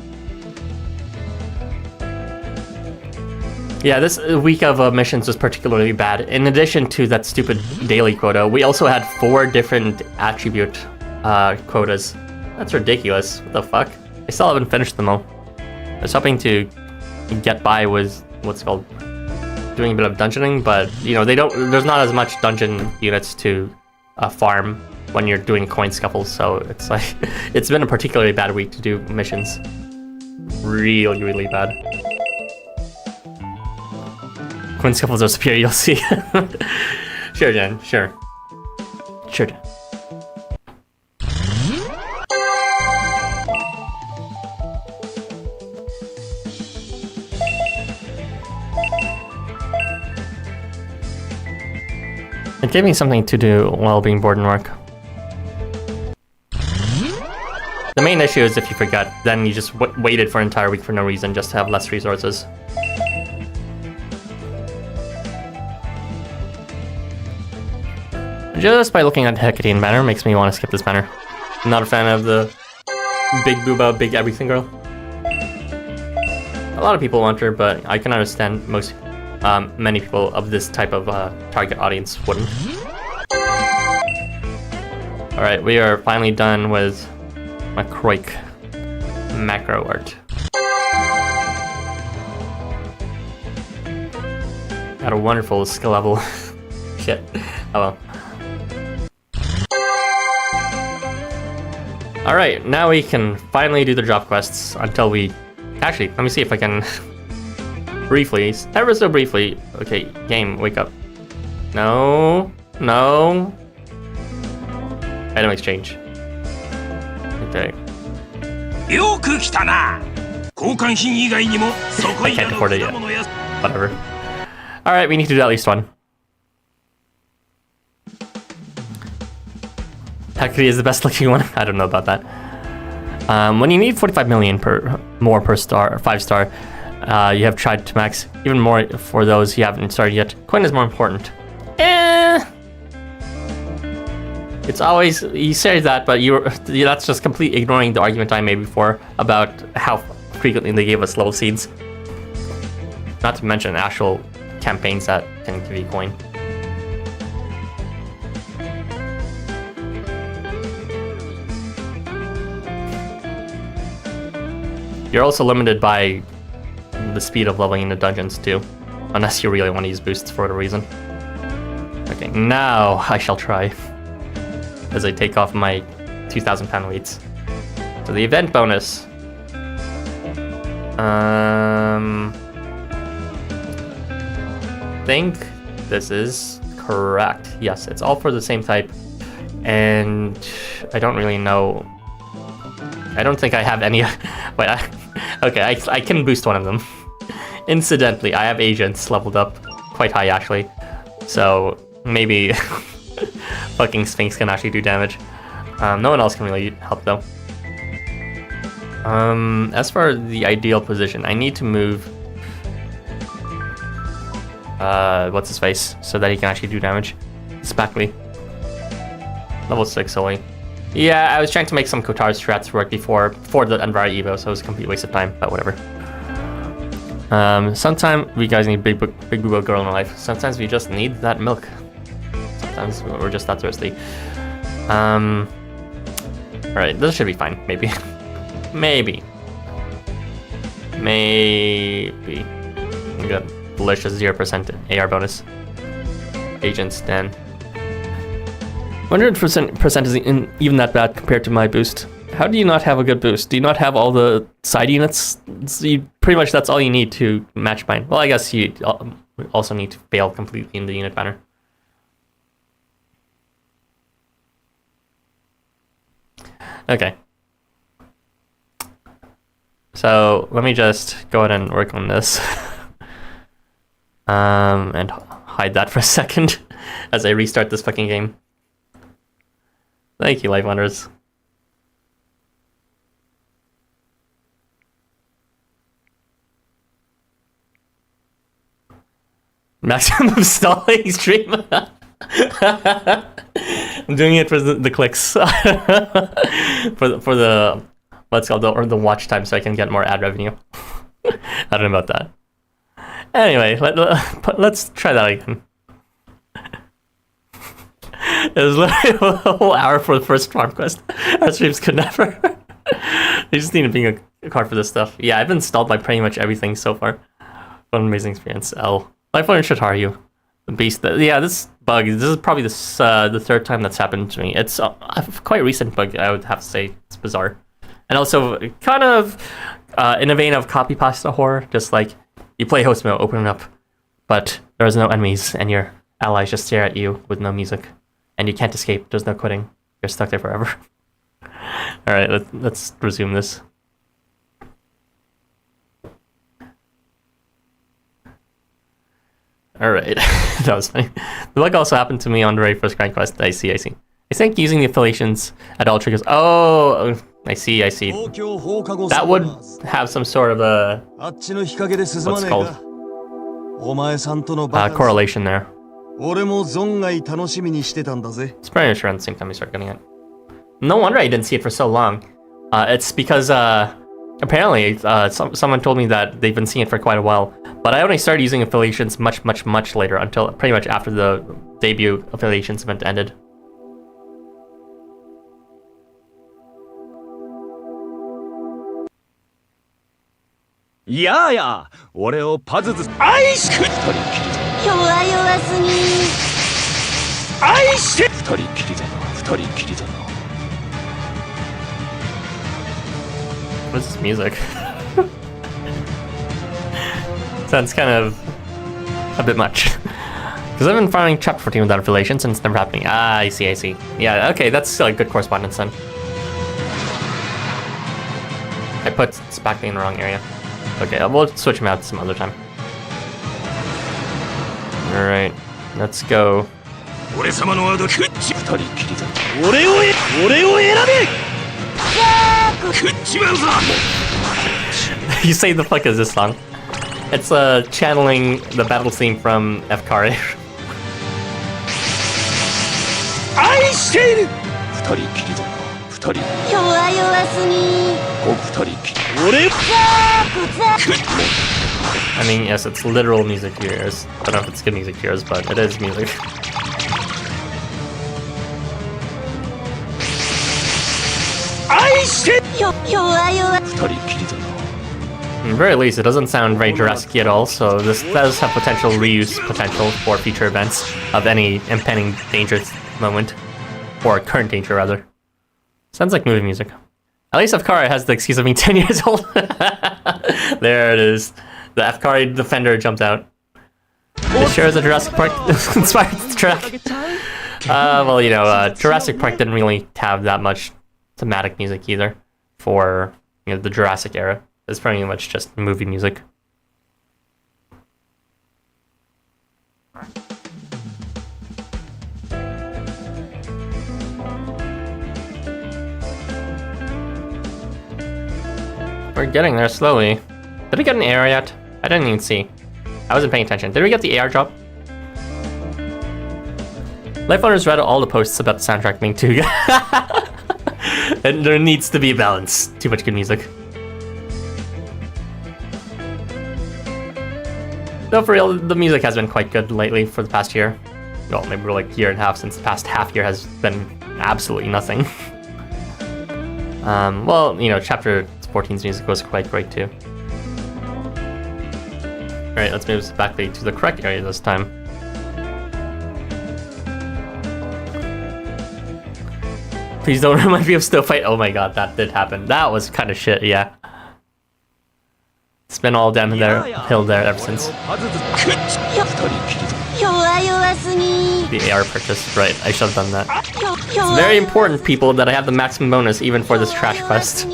Yeah, this week of missions was particularly bad. In addition to that stupid daily quota, we also had 4 different attribute quotas. That's ridiculous. What the fuck? I still haven't finished them all. I was hoping to get by with what's called doing a bit of dungeoning, but you know, there's not as much dungeon units to farm when you're doing coin scuffles, so it's like it's been a particularly bad week to do missions. Really, really bad. Coin scuffles are superior, you'll see. Sure, Jen, sure. Sure, Jen. It gave me something to do while being bored in work. The main issue is if you forget, then you just waited for an entire week for no reason just to have less resources. Just by looking at the Hecate banner makes me want to skip this banner. I'm not a fan of the big booba, big everything girl. A lot of people want her, but I can understand many people of this type of target audience wouldn't. Alright, we are finally done with my CROC macro art. Got a wonderful skill level. Shit. Oh well. Alright, now we can finally do the drop quests until we... Actually, let me see if I can... briefly, ever so briefly... Okay, game, wake up. No. No. Item exchange. Okay. I can't afford it yet. Whatever. Alright, we need to do at least one. Takuri is the best looking one. I don't know about that. When you need 45 million more per star, 5-star, you have tried to max. Even more for those you haven't started yet. Coin is more important. It's always, you say that, but that's just completely ignoring the argument I made before about how frequently they gave us level seeds. Not to mention actual campaigns that can give you coin. You're also limited by the speed of leveling in the dungeons too, unless you really want to use boosts for whatever reason. Okay, now I shall try. As I take off my 2,000 pound weights. So the event bonus. Think this is correct. Yes, it's all for the same type. And I don't really know. I don't think I have any. Wait, okay, I can boost one of them. Incidentally, I have agents leveled up quite high actually. So maybe fucking Sphinx can actually do damage. No one else can really help though. As for the ideal position, I need to move what's his face so that he can actually do damage. Spackley. Level 6 only. Yeah, I was trying to make some Kotar strats work before the Envira Evo, so it was a complete waste of time, but whatever. Sometimes we guys need big boo girl in our life. Sometimes we just need that milk. Sometimes we're just that thirsty. Alright, this should be fine, maybe. Maybe. Maybe. We got delicious 0% AR bonus. Agents then. 100% isn't even that bad compared to my boost. How do you not have a good boost? Do you not have all the side units? Pretty much that's all you need to match mine. Well, I guess you also need to fail completely in the unit banner. Okay. So let me just go ahead and work on this. And hide that for a second as I restart this fucking game. Thank you, LifeWonders. Maximum stalling stream. I'm doing it for the clicks. for the what's called the watch time, so I can get more ad revenue. I don't know about that. Anyway, let's try that again. It was literally a whole hour for the first farm quest. Our streams could never. They just need to bring a card for this stuff. Yeah, I've installed like pretty much everything so far. What an amazing experience. LifeWonders should hire you. The beast. Yeah, this bug. This is probably the third time that's happened to me. It's a quite recent bug, I would have to say. It's bizarre. And also kind of in a vein of copy pasta horror. Just like you play host mode, open it up, but there's no enemies and your allies just stare at you with no music. And you can't escape. There's no quitting. You're stuck there forever. All right, let's resume this. All right, that was funny. The bug also happened to me on the very first grind quest. I see. I think using the affiliations at all triggers. Oh, I see. That would have some sort of a what's called correlation there. It's pretty much around the same time we start getting it. No wonder I didn't see it for so long. It's because apparently someone told me that they've been seeing it for quite a while, but I only started using affiliations much later, until pretty much after the debut affiliations event ended. いやいや、俺をパズズ愛しく二人きりだ。弱々すぎ。愛して二人きりだな、二人きりだな。What is this music? Sounds kind of a bit much. Because I've been following chapter 14 without affiliation since it's never happening. Ah, I see, I see. Yeah, okay, that's like good correspondence then. I put Spackling in the wrong area. Okay, we'll switch him out some other time. Alright, let's go. 俺様のアドクッチ二人きりだ。俺を選べ。食っちまうぞ。You say the fuck is this song? It's channeling the battle theme from FCAR. 愛している。二人きりだな。二人。弱々すぎ。二人きり。俺。I mean, yes, it's literal music to your ears. I don't know if it's good music to yours, but it is music. At the very least, it doesn't sound very Jurassic at all, so this does have potential reuse potential for future events of any impending danger moment. Or current danger, rather. Sounds like movie music. At least FCAR has the excuse of being 10 years old. There it is. The FCAR Defender jumped out. This sure is a Jurassic Park inspired track. Well, you know, Jurassic Park didn't really have that much thematic music either for, you know, the Jurassic era. It's pretty much just movie music. We're getting there slowly. Did we get an AR yet? I didn't even see. I wasn't paying attention. Did we get the AR drop? LifeWonders read all the posts about the soundtrack being too good. And there needs to be a balance. Too much good music. Though for real, the music has been quite good lately for the past year. Well, maybe we're like a year and a half, since the past half year has been absolutely nothing. Well, you know, chapter 14's music was quite great too. Alright, let's move back to the correct area this time. Please don't remind me of Still Fight. Oh my god, that did happen. That was kind of shit, yeah. It's been all down there, hill there ever since. The AR purchase, right, I should have done that. It's very important, people, that I have the maximum bonus even for this trash quest.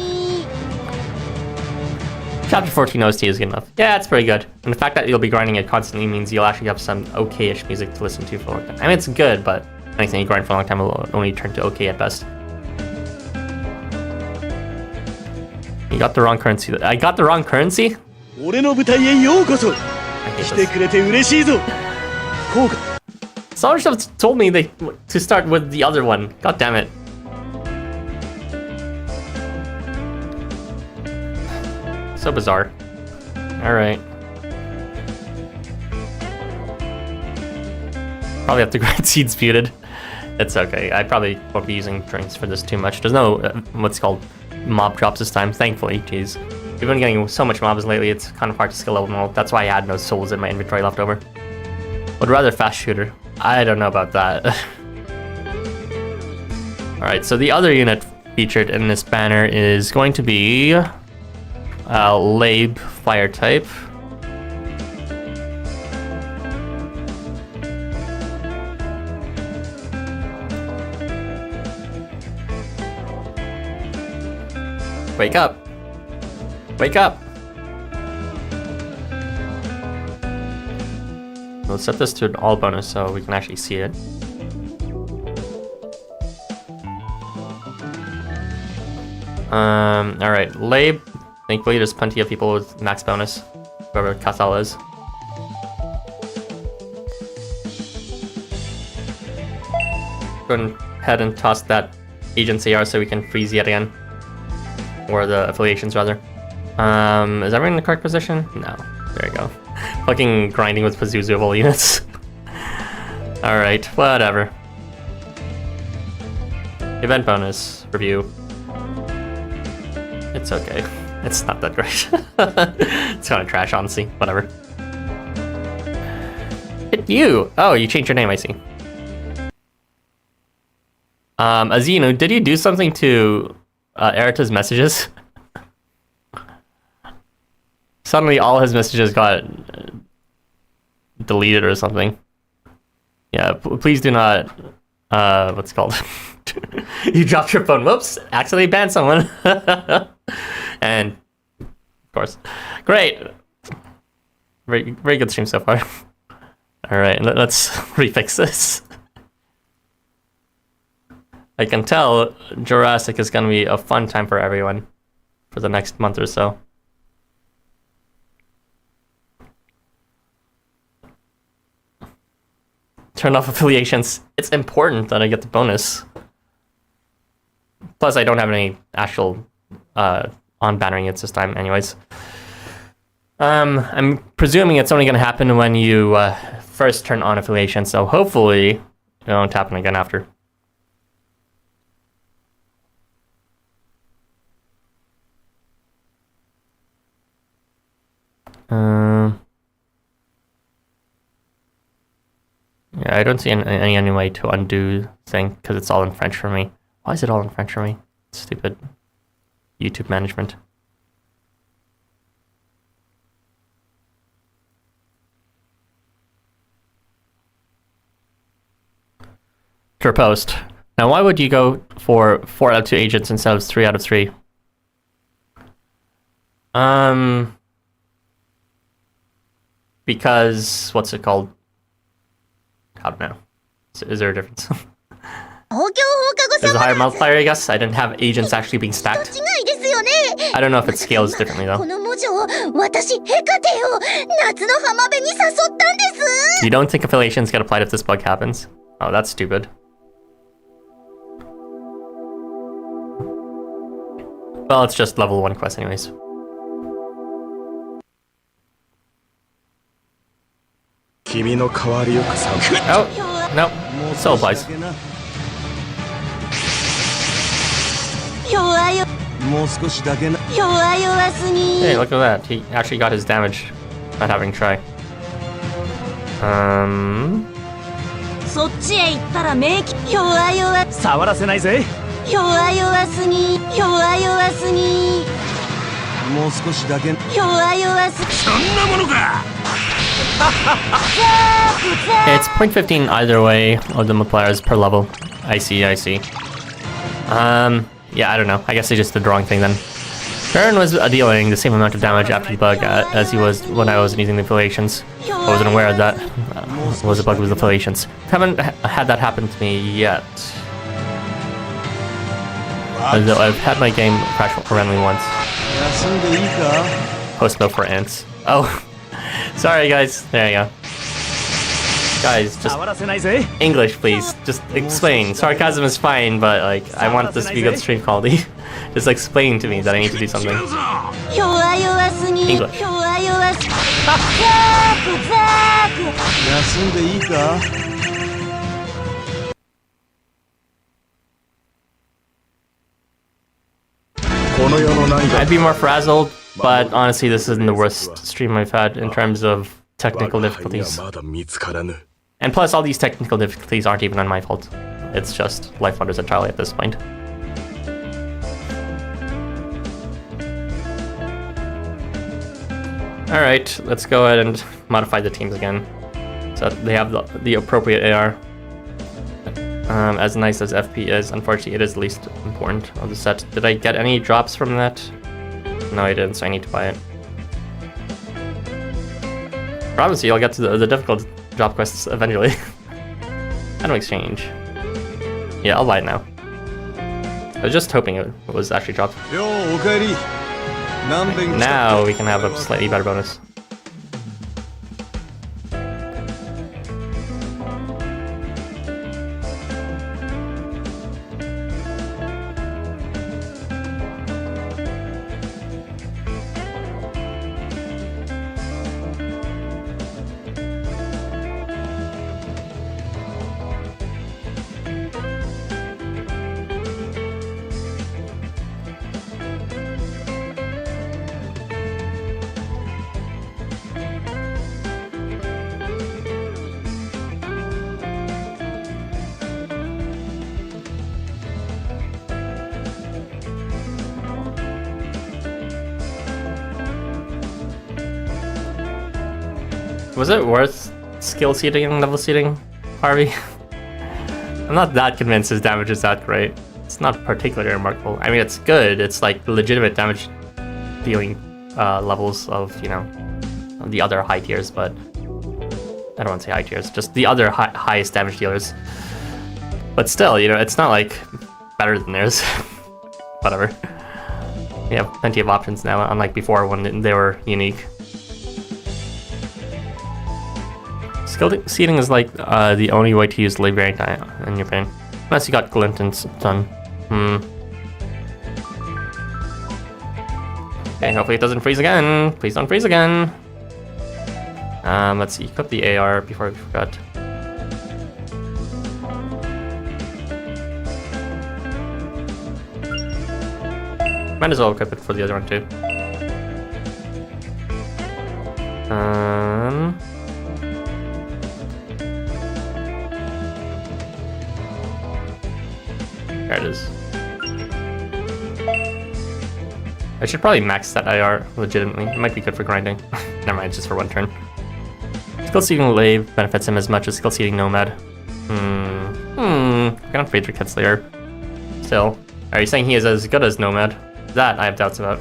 Chapter 14 OST is good enough. Yeah, it's pretty good. And the fact that you'll be grinding it constantly means you'll actually have some okay-ish music to listen to for a long time. I mean, it's good, but anything you grind for a long time will only turn to okay at best. You got the wrong currency. I got the wrong currency? I hate this. Someone should have told me to start with the other one. God damn it. So bizarre. Alright. Probably have to grind seeds muted. It's okay. I probably won't be using drinks for this too much. There's no, what's called, mob drops this time, thankfully. Jeez. We've been getting so much mobs lately, it's kind of hard to skill level them all. That's why I had no souls in my inventory left over. Would rather fast shooter. I don't know about that. Alright, so the other unit featured in this banner is going to be Lab fire type. Wake up! Wake up! Let's set this to an all bonus so we can actually see it. Alright, Lab. Thankfully, there's plenty of people with max bonus, whoever Casal is. Go ahead and toss that Agent AR so we can freeze yet again. Or the affiliations, rather. Is everyone in the correct position? No. There you go. Fucking grinding with Pazuzu of all units. Alright, whatever. Event bonus review. It's okay. It's not that great. It's kind of trash, honestly. Whatever. Hit you! Oh, you changed your name, I see. Azinu, did you do something to Erita's messages? Suddenly all his messages got deleted or something. Yeah, please do not, what's it called? You dropped your phone, whoops, accidentally banned someone. And, of course, great. Very, very good stream so far. All right, let's refix this. I can tell Jurassic is gonna be a fun time for everyone for the next month or so. Turn off affiliations. It's important that I get the bonus. Plus, I don't have any actual on-bannering it this time anyways. I'm presuming it's only going to happen when you first turn on affiliation, so hopefully it won't happen again after. Yeah, I don't see any way to undo thing because it's all in French for me. Why is it all in French for me? Stupid YouTube management. To post. Now, why would you go for 4 out of 2 agents instead of 3 out of 3? Because what's it called? I don't know. Is there a difference? There's a higher multiplier, I guess. I didn't have agents actually being stacked. I don't know if it scales differently though. You don't think affiliations get applied if this bug happens? Oh, that's stupid. Well, it's just level 1 quest anyways. Oh, no. It still applies. Hey, look at that. He actually got his damage not having try. It's 0.15 either way of the multipliers per level. I see. Yeah, I don't know. I guess they just did the wrong thing then. Baron was dealing the same amount of damage after the bug as he was when I wasn't using the affiliations. I wasn't aware of that. It was a bug with affiliations. Haven't had that happen to me yet. Although I've had my game crash randomly once. Post no for ants. Oh, sorry guys. There you go. Guys, just English, please. Just explain. Sarcasm is fine, but like, I want this to be good stream quality. Just explain to me that I need to do something. English. I'd be more frazzled, but honestly, this isn't the worst stream I've had in terms of technical difficulties. And plus, all these technical difficulties aren't even on my fault. It's just LifeWonders entirely at this point. Alright, let's go ahead and modify the teams again. So they have the appropriate AR. As nice as FP is, unfortunately it is the least important of the set. Did I get any drops from that? No, I didn't, so I need to buy it. Promise you, I'll get to the difficult drop quests eventually. Item exchange. Yeah, I'll buy it now. I was just hoping it was actually dropped. Now we can have a slightly better bonus. Was it worth skill seeding and level seeding, Harvey? I'm not that convinced his damage is that great. It's not particularly remarkable. I mean, it's good. It's like legitimate damage dealing levels of, you know, the other high tiers, but I don't want to say high tiers, just the other highest damage dealers. But still, you know, it's not like better than theirs. Whatever. We have plenty of options now, unlike before when they were unique. Skill seeding is like the only way to use late variant in your opinion. Unless you got Glint and Stun. Okay, hopefully it doesn't freeze again. Please don't freeze again. Let's see, equip the AR before we forgot. Might as well equip it for the other one too. There it is. I should probably max that IR legitimately. It might be good for grinding. Never mind, it's just for one turn. Skill seeding Lave benefits him as much as skill seeding Nomad. I cannot Phaedra Kid Slayer. Still. Are you saying he is as good as Nomad? That I have doubts about.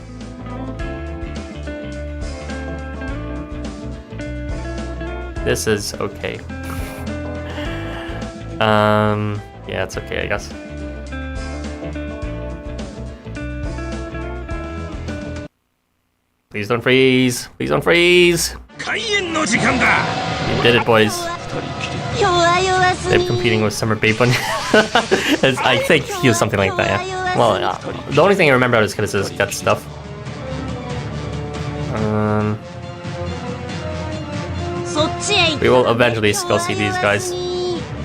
This is okay. Yeah, it's okay, I guess. Please don't freeze! Please don't freeze! You did it, boys. They're competing with Summer Babe Bunny. I think he was something like that, yeah. Well, the only thing I remember out is his gut stuff. We will eventually skill see these guys.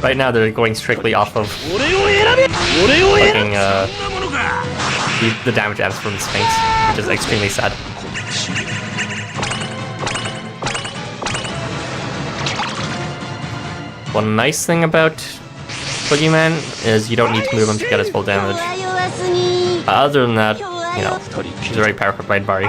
Right now they're going strictly off of fucking, the damage adds from Sphinx, which is extremely sad. One nice thing about Boogeyman is you don't need to move him to get his full damage. Other than that, you know, he's a very powerful Blade Bari.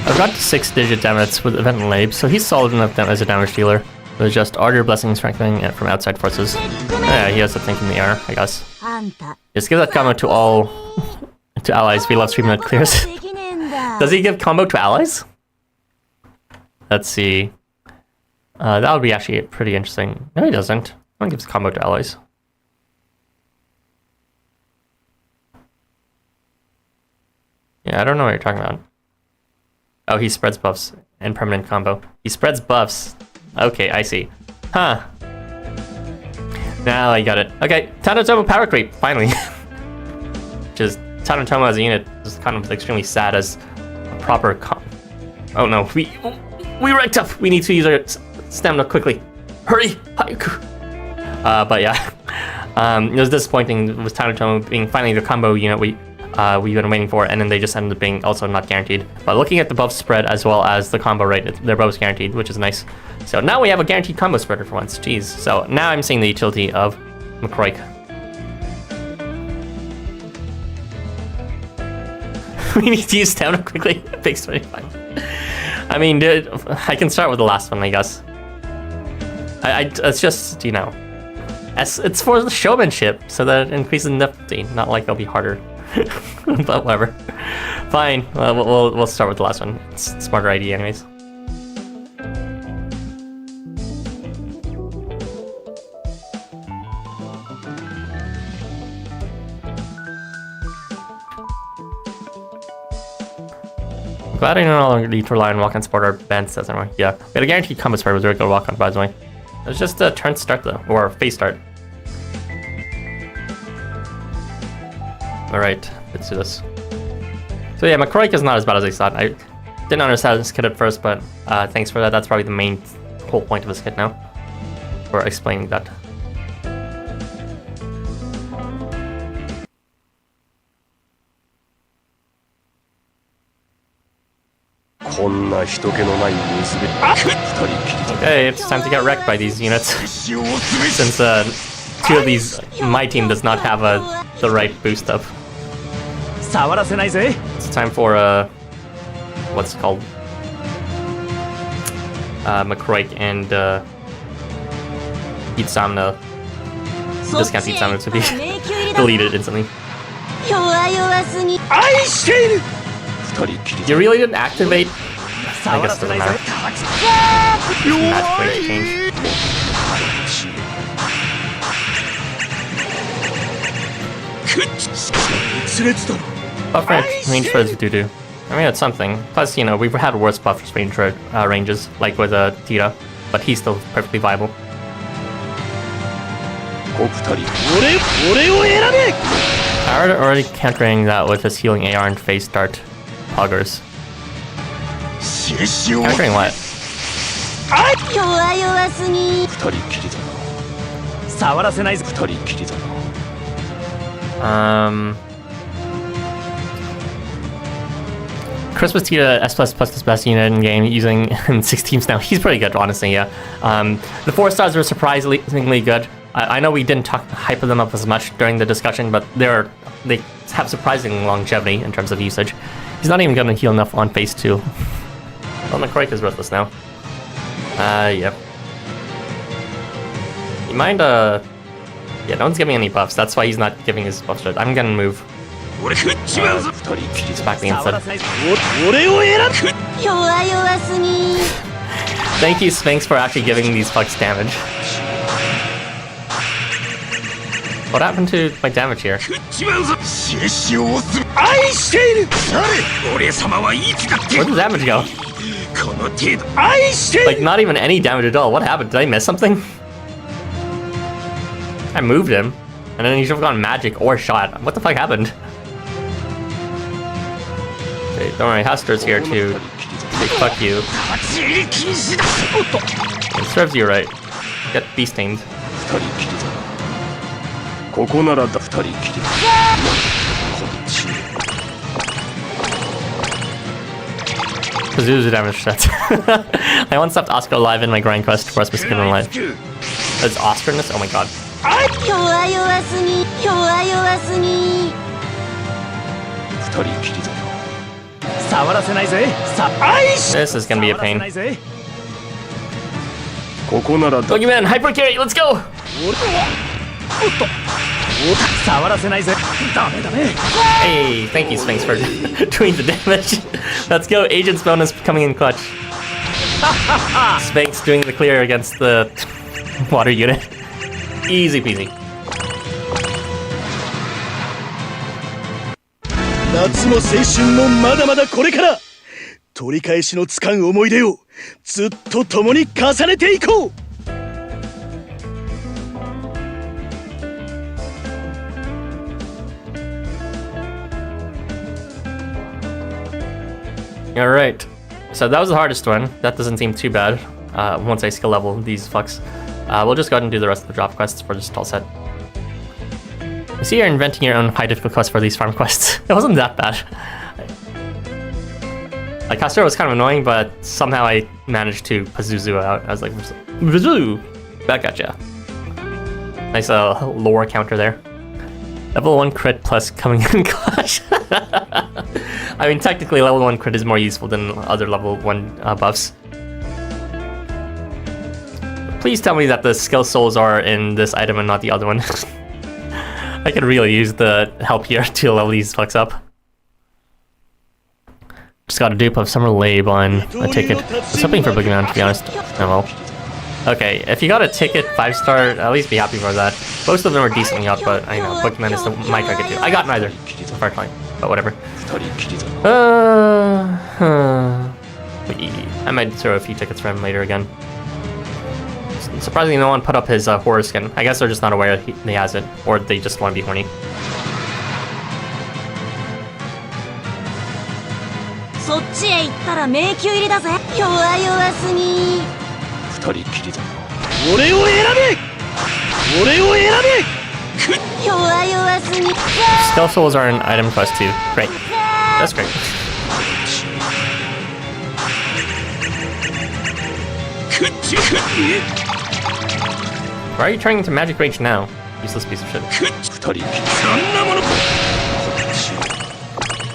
I've got 6-digit damage with Event Lab, so he's solid enough as a damage dealer. With just Ardor Blessing strengthening from outside forces. Yeah, he has a thing in the air, I guess. Just give that combo to all to allies. We love 3-minute clears. Does he give combo to allies? Let's see. That would be actually pretty interesting. No, he doesn't. He gives combo to allies. Yeah, I don't know what you're talking about. Oh, he spreads buffs and permanent combo. He spreads buffs. Okay, I see. Huh. Now I got it. Okay, Tanotomo power creep, finally. Just Tanotomo as a unit is kind of extremely sad as a proper oh no, we ranked up. We need to use our stamina quickly. Hurry! But yeah, it was disappointing with Tanotomo being finally the combo unit we've been waiting for, and then they just ended up being also not guaranteed. But looking at the buff spread as well as the combo rate, they're both guaranteed, which is nice. So now we have a guaranteed combo spreader for once. Jeez. So now I'm seeing the utility of McCroik. We need to use stamina quickly. Big 25. I mean, dude, I can start with the last one, I guess. It's just, you know, it's for the showmanship, so that it increases in difficulty. Not like it'll be harder. But whatever. Fine. We'll start with the last one. It's a smarter idea, anyways. Glad I no longer need to rely on walk-on support or band stats anymore. Yeah, we had a guaranteed combo spread with regular walk-on, by the way. It was just a turn start though, or phase start. Alright, let's do this. So yeah, McCroy is not as bad as I thought. I didn't understand his kit at first, but thanks for that. That's probably the main whole point of his kit now. For explaining that. Okay, it's time to get wrecked by these units. Since two of these, my team does not have the right boost up. It's time for what's it called? McCroy and Housamo. Discount Housamo to be deleted instantly. You really didn't activate? I guess it doesn't matter. Match rate change. Buff range for this doo-doo. I mean, it's something. Plus, you know, we've had worse buff ranges, like with Tira, but he's still perfectly viable. I'm already countering that with his healing AR and phase start poggers. Countering what? Christmas Tita S++ is best unit in game, using in 6 teams now. He's pretty good, honestly, yeah. The 4 stars were surprisingly good. I know we didn't hype them up as much during the discussion, but they have surprising longevity in terms of usage. He's not even going to heal enough on phase 2. Well, McCroy is worthless now. Yep. You mind, yeah, no one's giving any buffs. That's why he's not giving his buffs. I'm gonna move. He's back the instead. Thank you, Sphinx, for actually giving these fucks damage. What happened to my damage here? What did the damage go? Like, not even any damage at all. What happened? Did I miss something? I moved him, and then he should have gone magic or shot. What the fuck happened? Okay, don't worry, Hester's here to say fuck you. It serves you right. Get bee stained. Pazuzu damage set. I once left Oscar alive in my grind quest for a specific life. That's Oscarness? Oh my god. This is gonna be a pain. Boogeyman, hyper carry, let's go! Hey, thank you, Sphinx, for doing the damage. Let's go, Agent's bonus coming in clutch. Sphinx doing the clear against the water unit. Easy peasy. 夏も青春もまだまだこれから。取り返しのつかん思い出をずっと共に重ねていこう。Alright, so that was the hardest one. That doesn't seem too bad once I skill level these fucks. We'll just go ahead and do the rest of the drop quests for this all set. You see, you're inventing your own high difficult quests for these farm quests. It wasn't that bad. Like, Castor was kind of annoying, but somehow I managed to Pazuzu out. I was like, Pazuzu! Back at ya. Nice lore counter there. Level 1 crit plus coming in clutch. I mean, technically, level 1 crit is more useful than other level 1 buffs. Please tell me that the skill souls are in this item and not the other one. I could really use the help here to level these fucks up. Just got a dupe of Summer Lab on a ticket. I was hoping for Boogeyman, to be honest. Oh well. Okay, if you got a ticket 5-star, at least be happy for that. Most of them are decently up, but I know, Boogeyman is my target too. I got neither. Unfortunately, but whatever. I might throw a few tickets for him later again. Surprisingly, no one put up his horror skin. I guess they're just not aware he has it, or they just want to be horny. そっちへ行ったら迷宮入りだぜ。弱々すぎ。二人きりだ。俺を選べ。俺を選べ。弱々すぎ。 Stealth souls are an item quest too. Great. That's great. Why are you turning into magic range now? Useless piece of shit.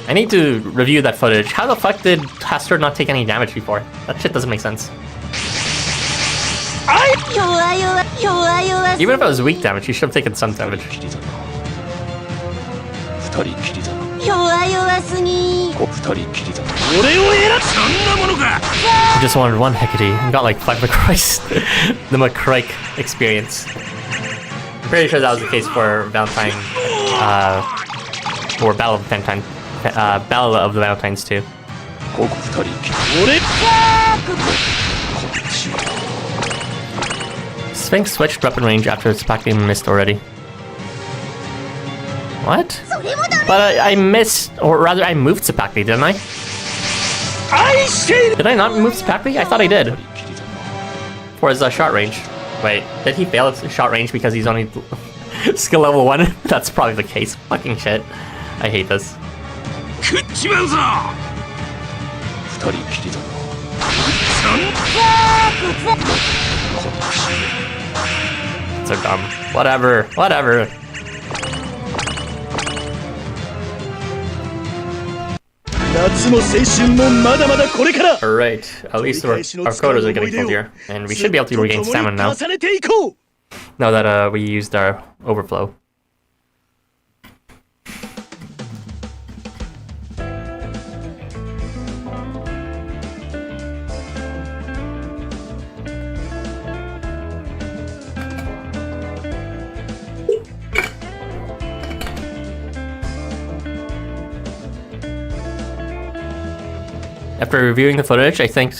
I need to review that footage. How the fuck did Hastur not take any damage before? That shit doesn't make sense. Even if it was weak damage, he should have taken some damage. He just wanted one Hecate and got like 5 McCroys. The McCroy experience. I'm pretty sure that was the case for Valentine, or Battle of Valentine, Battle of the Valentines too. Sphinx switched weapon range after its packing missed already. What? But I missed, or rather I moved Sepakli, didn't I? Did I not move Sepakli? I thought I did. For his shot range. Wait, did he fail at shot range because he's only skill level 1? That's probably the case. Fucking shit. I hate this. So dumb. Whatever. Whatever. Alright, at least our quotas are getting full here. And we should be able to regain stamina now. Now that we used our overflow. After reviewing the footage, I think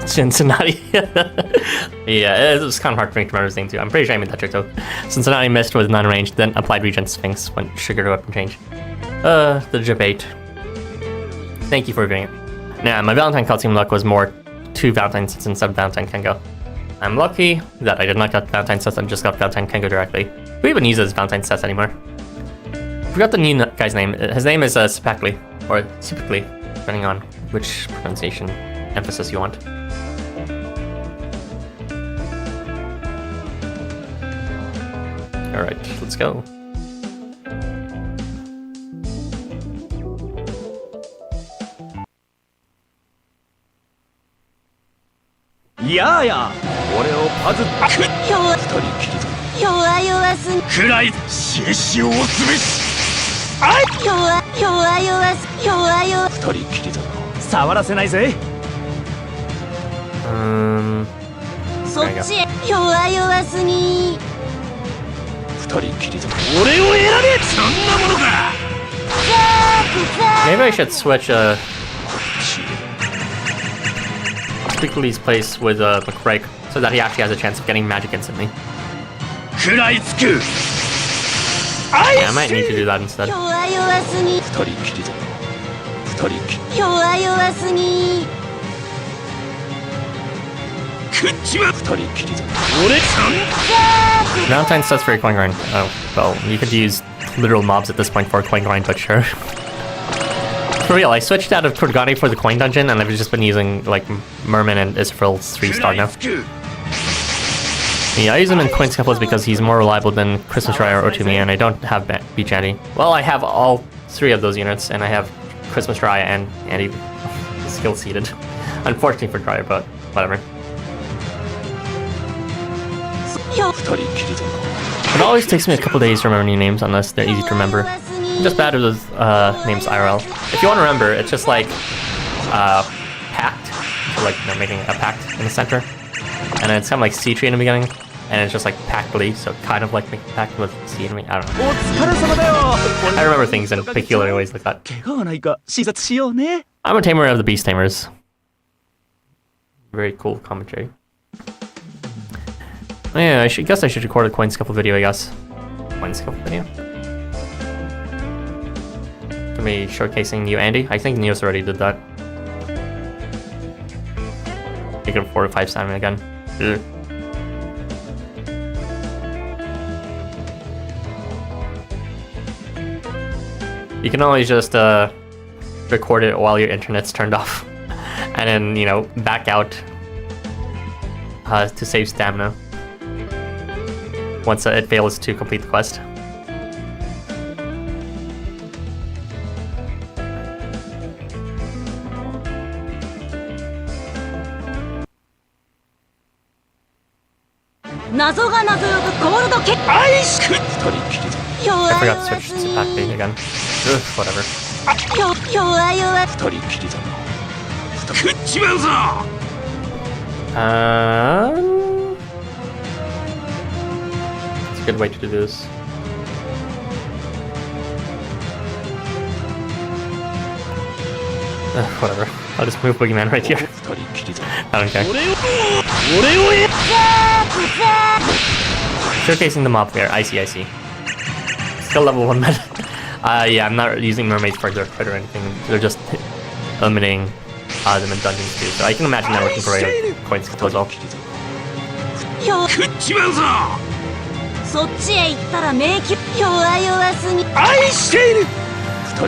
Cincinnati. Yeah, it was kind of hard for me to remember his name too. I'm pretty sure I made that trick though. Cincinnati missed with non-range, then applied regen Sphinx when sugar to weapon change. The debate. Thank you for reviewing it. Yeah, my Valentine cutscene luck was more 2 Valentine sets instead of Valentine Kengo. I'm lucky that I did not get Valentine sets and just got Valentine Kengo directly. Who even uses Valentine sets anymore? I forgot the new guy's name. His name is Sepakli, or Sepakli, depending on which pronunciation emphasis you want. Alright, let's go. Yeah, yeah. 俺をパズックッ弱二人きりだ。弱々すぎ。くらい獅子を潰し。弱々二人きりだ。触らせないぜ。そっちへ。弱々すぎ。二人きりだ。俺を選べ。そんなものか。Maybe I should switch Quickly's place with McCraig so that he actually has a chance of getting magic instantly. 食らいつく。Yeah, I might need to do that instead. 弱々すぎ。二人きりだ。二人きり。弱々すぎ。食っちま。二人きりだ。俺さん。 Valentine sets for a coin grind. Oh, well, you could use literal mobs at this point for a coin grind, but sure. For real, I switched out of Kurgani for the coin dungeon, and I've just been using, like, Merman and Israel's 3-star now. Yeah, I use him in coin scuffles because he's more reliable than Christmas Rye or Otumi, and I don't have Beach Andy. Well, I have all 3 of those units, and I have Christmas Rye and Andy skill seated. Unfortunately for Dryer, but whatever. It always takes me a couple days to remember new names unless they're easy to remember. I'm just bad with names IRL. If you want to remember, it's just like pact, so like making a pact in the center, and then it's kind of like C tree in the beginning, and it's just like pactly, so kind of like making a pact with C in the beginning. I don't know. I remember things in peculiar ways like that. I'm a tamer of the beast tamers. Very cool commentary. Oh, yeah, I guess I should record a coin scuffle video, I guess. Coin scuffle video? Gonna be showcasing new Andy. I think Neos already did that. can 4 to 5 stamina again. Ugh. You can always just record it while your internet's turned off, and then, you know, back out to save stamina once it fails to complete the quest. I forgot to switch to pack thing again. Ugh, whatever. It's a good way to do this. Whatever. I'll just move Boogeyman right here. I don't care. Showcasing the mob there. I see. Still level 1 meta. Yeah, I'm not using mermaids for their crit or anything. They're just eliminating them in dungeons too. So I can imagine they're looking for a coin skill as well.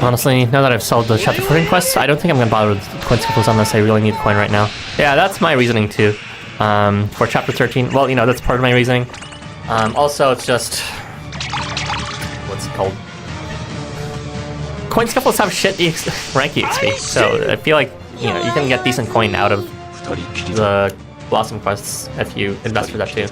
Honestly, now that I've solved the chapter 14 quests, I don't think I'm gonna bother with coin skipples unless I really need the coin right now. Yeah, that's my reasoning too. For chapter 13, well, you know, that's part of my reasoning. Also, it's just... what's it called? Coin skipples have shit rank XP, so I feel like, you know, you can get decent coin out of the Blossom quests if you invest for that too.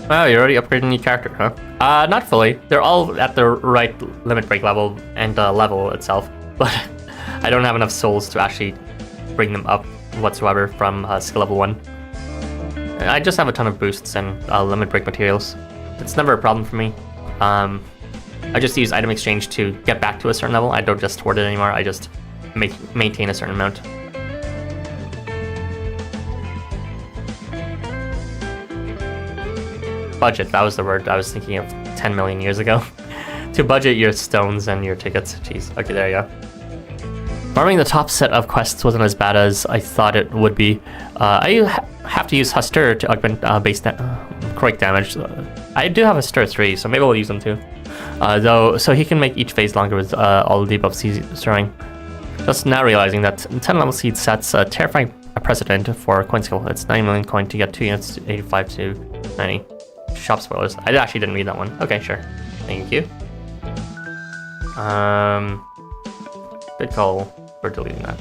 Wow, you're already upgrading your character, huh? Not fully. They're all at the right limit break level and level itself, but I don't have enough souls to actually bring them up whatsoever from skill level 1. I just have a ton of boosts and limit break materials. It's never a problem for me. I just use item exchange to get back to a certain level. I don't just hoard it anymore. I just maintain a certain amount. Budget, that was the word I was thinking of 10 million years ago. To budget your stones and your tickets. Jeez, okay, there you go. Farming the top set of quests wasn't as bad as I thought it would be. I have to use Huster to augment base CROC damage. I do have Huster 3, so maybe we'll use them too. Though, so he can make each phase longer with all the above throwing. Just now realizing that 10 level seed sets a terrifying precedent for coin skill. It's 9 million coin to get 2 units, 85 to 90. Shop spoilers. I actually didn't read that one. Okay, sure. Thank you. Good call for deleting that.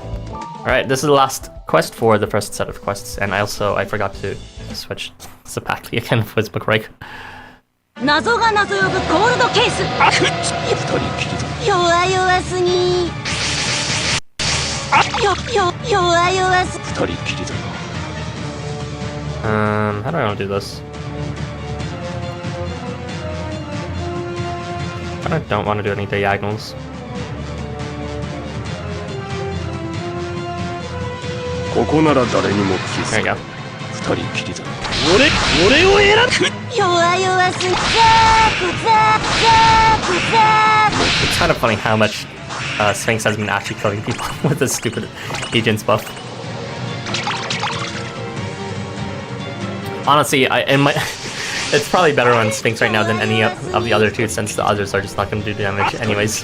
Alright, this is the last quest for the first set of quests, and I forgot to switch Zapacli again with Bookbreak. How do I want to do this? I don't want to do any diagonals. There you go. It's kind of funny how much Sphinx has been actually killing people with this stupid agents buff. Honestly, it's probably better on Sphinx right now than any of the other two, since the others are just not going to do damage anyways.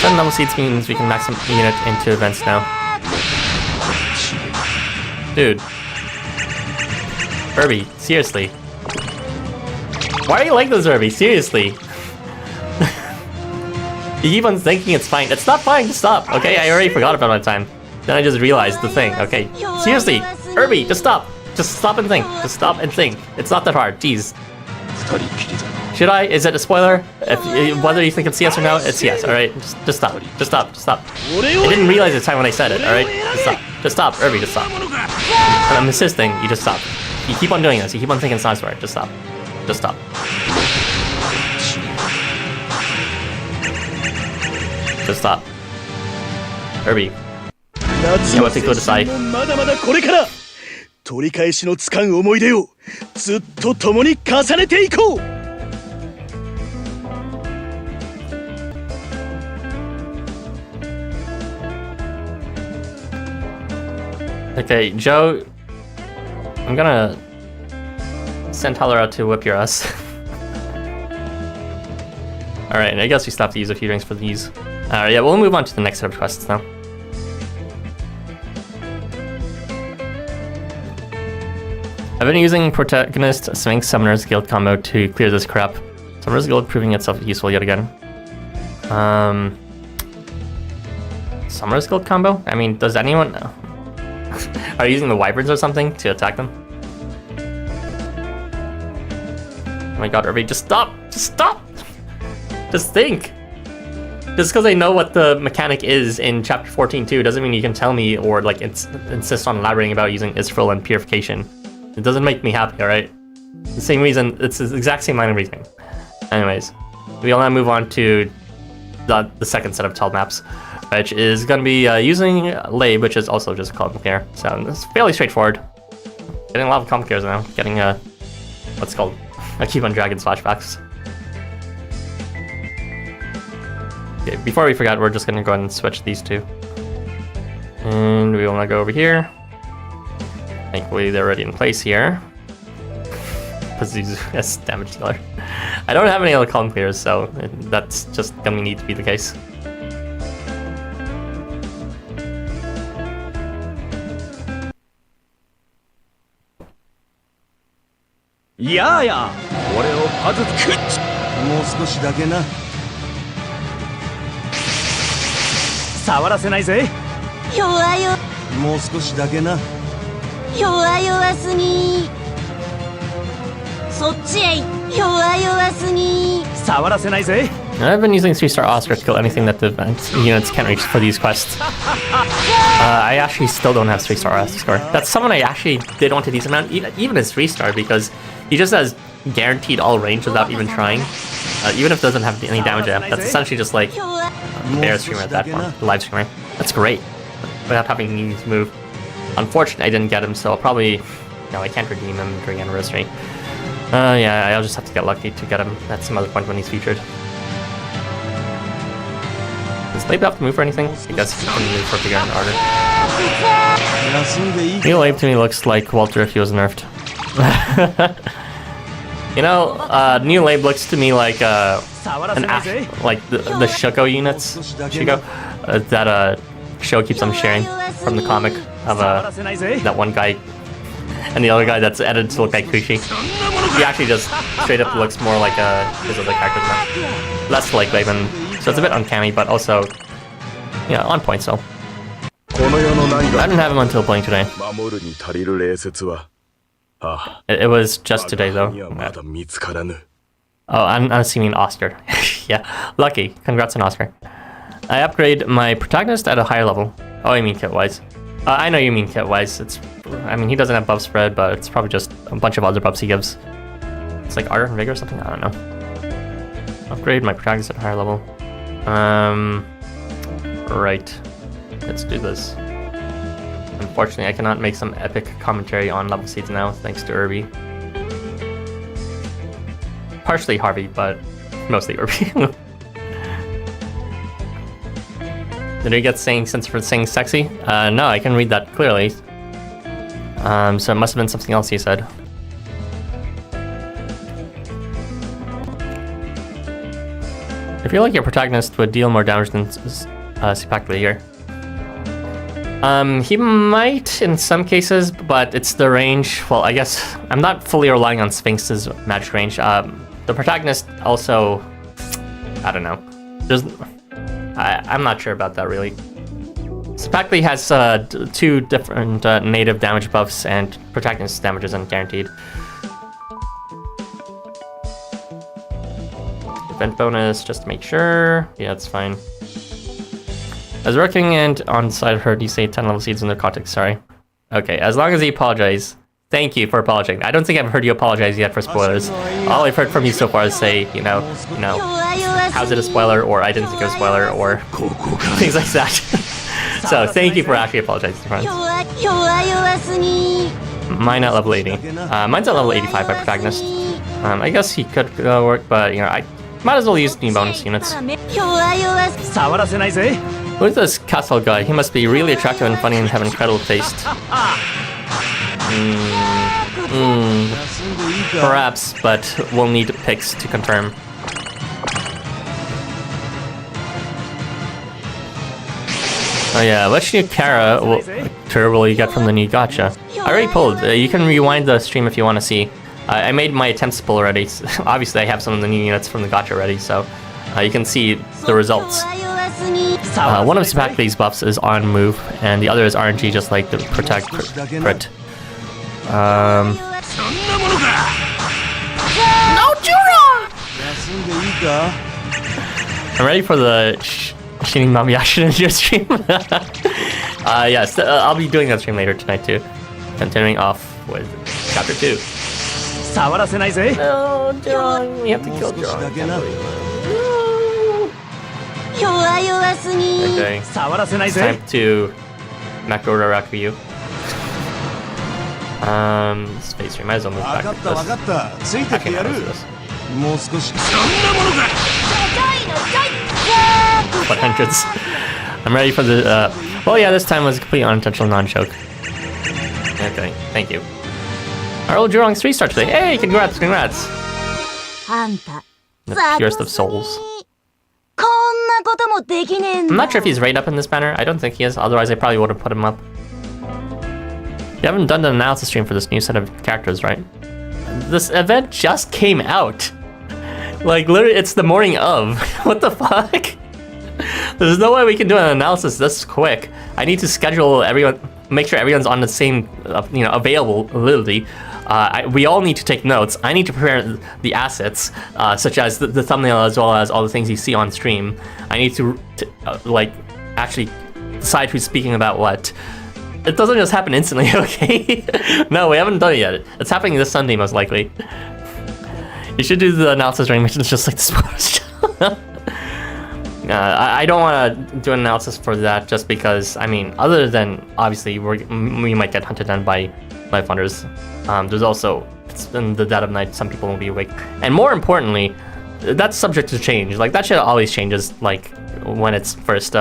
10 level seeds means we can max some unit into events now. Dude. Herbie, seriously. Why are you like this, Herbie? Seriously. You keep on thinking it's fine. It's not fine, just stop, okay? I already forgot about my time. Then I just realized the thing, okay? Seriously, Herbie, just stop. Just stop and think. Just stop and think. It's not that hard, jeez. Should I? Is it a spoiler? Whether you think it's yes or no, it's yes. All right, just stop. Just stop. Just stop. I didn't realize the time when I said it. All right, just stop. Just stop, Irby. Just stop. And I'm insisting. You just stop. You keep on doing this. You keep on thinking it's not a spoiler. Just stop. Just stop. Just stop. Irby. 夏の青春もまだまだこれから取り返しのつかん思い出をずっと共に重ねていこう Okay, Joe, I'm gonna send Tyler out to whip your ass. Alright, I guess we still have to use a few drinks for these. Alright, yeah, we'll move on to the next set of quests now. I've been using Protagonist Sphinx Summoner's Guild combo to clear this crap. Summoner's Guild proving itself useful yet again. Summoner's Guild combo? I mean, does anyone... Are you using the wyverns or something to attack them? Oh my god, Irby, just stop! Just stop! Just think! Just because I know what the mechanic is in chapter 14 too doesn't mean you can tell me or like insist on elaborating about using Israel and purification. It doesn't make me happy, alright? The same reason, it's the exact same line of reasoning. Anyways, we'll now move on to the second set of tall maps, which is going to be using Lab, which is also just a complicator. So it's fairly straightforward. Getting a lot of complicators now. Getting what's called a Keep on Dragons flashbacks. Okay, before we forget, we're just going to go ahead and switch these two. And we want to go over here. Thankfully, they're already in place here. Yes, damage dealer. I don't have any other column clears, so that's just gonna need to be the case.やや俺をパズつくっちもう少しだけな触らせないぜ弱よもう少しだけな弱々すぎそっちへ弱々すぎ触らせないぜ I've been using 3-star Oscar to kill anything that the units can't reach for these quests. I actually still don't have 3-star Oscar. That's someone I actually did want a decent amount, even as 3-star, because he just has guaranteed all range without even trying. Even if it doesn't have any damage at him, that's essentially just like air streamer at that point, live streamer. That's great, without having me to move. Unfortunately, I didn't get him, so I'll probably... No, I can't redeem him during Anniversary. Yeah, I'll just have to get lucky to get him at some other point when he's featured. Does Labe have to move for anything? I guess he can move for bigger and harder. New Labe to me looks like Walter if he was nerfed. You know, New Labe looks to me like like the Shuko units, that Show keeps on sharing from the comic of that one guy and the other guy that's edited to look like Kushi. He actually just straight up looks more like his other characters now. Less like Laban, so it's a bit uncanny, but also, yeah, on point still. I didn't have him until playing today. It was just today though. Oh, I'm assuming Oscar. Yeah, lucky. Congrats on Oscar. I upgrade my protagonist at a higher level. Oh, you mean kit-wise. I know you mean kit-wise. I mean, he doesn't have buff spread, but it's probably just a bunch of other buffs he gives. It's like Ardor and Vigor or something? I don't know. Upgrade my protagonist at a higher level. Right. Let's do this. Unfortunately, I cannot make some epic commentary on level seeds now, thanks to Irby. Partially Harvey, but mostly Irby. Did he get saying since for saying sexy? No, I can read that clearly. So it must have been something else he said. I feel like your protagonist would deal more damage than Sipakli here. He might in some cases, but it's the range. Well, I guess I'm not fully relying on Sphinx's magic range. The protagonist also, I don't know. I'm not sure about that really. Sipakli has 2 different native damage buffs, and protagonist damage isn't guaranteed. Event bonus, just to make sure. Yeah, it's fine. As working and on side heard you say 10 level seeds in the context, sorry. Okay, as long as you apologize. Thank you for apologizing. I don't think I've heard you apologize yet for spoilers. All I've heard from you so far is say, you know, how's it a spoiler, or I didn't think it was a spoiler, or things like that. So thank you for actually apologizing, friends. Mine at level 80. Mine's at level 85 by protagonist. I guess he could work, but you know, I might as well use new bonus units. Who's this castle guy? He must be really attractive and funny and have incredible taste. Perhaps, but we'll need pics to confirm. Oh yeah, which new character will you get from the new gacha? I already pulled. You can rewind the stream if you want to see. I made my attempts to pull already. Obviously, I have some of the new units from the gacha already, so you can see the results. One of these buffs is on move, and the other is RNG, just like the protect crit. No, Jura! I'm ready for the Shinin Mamiyashi in your stream. Yes, I'll be doing that stream later tonight too. Continuing off with chapter 2. No, Jurong, we have to kill Jurong. Okay, it's time to Macro Rakuyu. Space, we might as well move back to this. Actually, no, let's do this. What hundreds? I'm ready for the, well yeah, this time was a complete unintentional non-joke. Okay, thank you. Our old Jurong's 3-star today. Hey, congrats. The purest of souls. I'm not sure if he's right up in this banner. I don't think he is, otherwise I probably would have put him up. You haven't done the analysis stream for this new set of characters, right? This event just came out. Like, literally, it's the morning of. What the fuck? There's no way we can do an analysis this quick. I need to schedule everyone, make sure everyone's on the same, availability. We all need to take notes. I need to prepare the assets, such as the thumbnail as well as all the things you see on stream. I need to actually decide who's speaking about what. It doesn't just happen instantly, okay? No, we haven't done it yet. It's happening this Sunday, most likely. You should do the analysis during missions just like the sports. I don't want to do an analysis for that just because, I mean, other than, obviously, we might get hunted down by LifeWonders. There's also, it's in the dead of night, some people won't be awake. And more importantly, that's subject to change. Like, that shit always changes, like, when it's first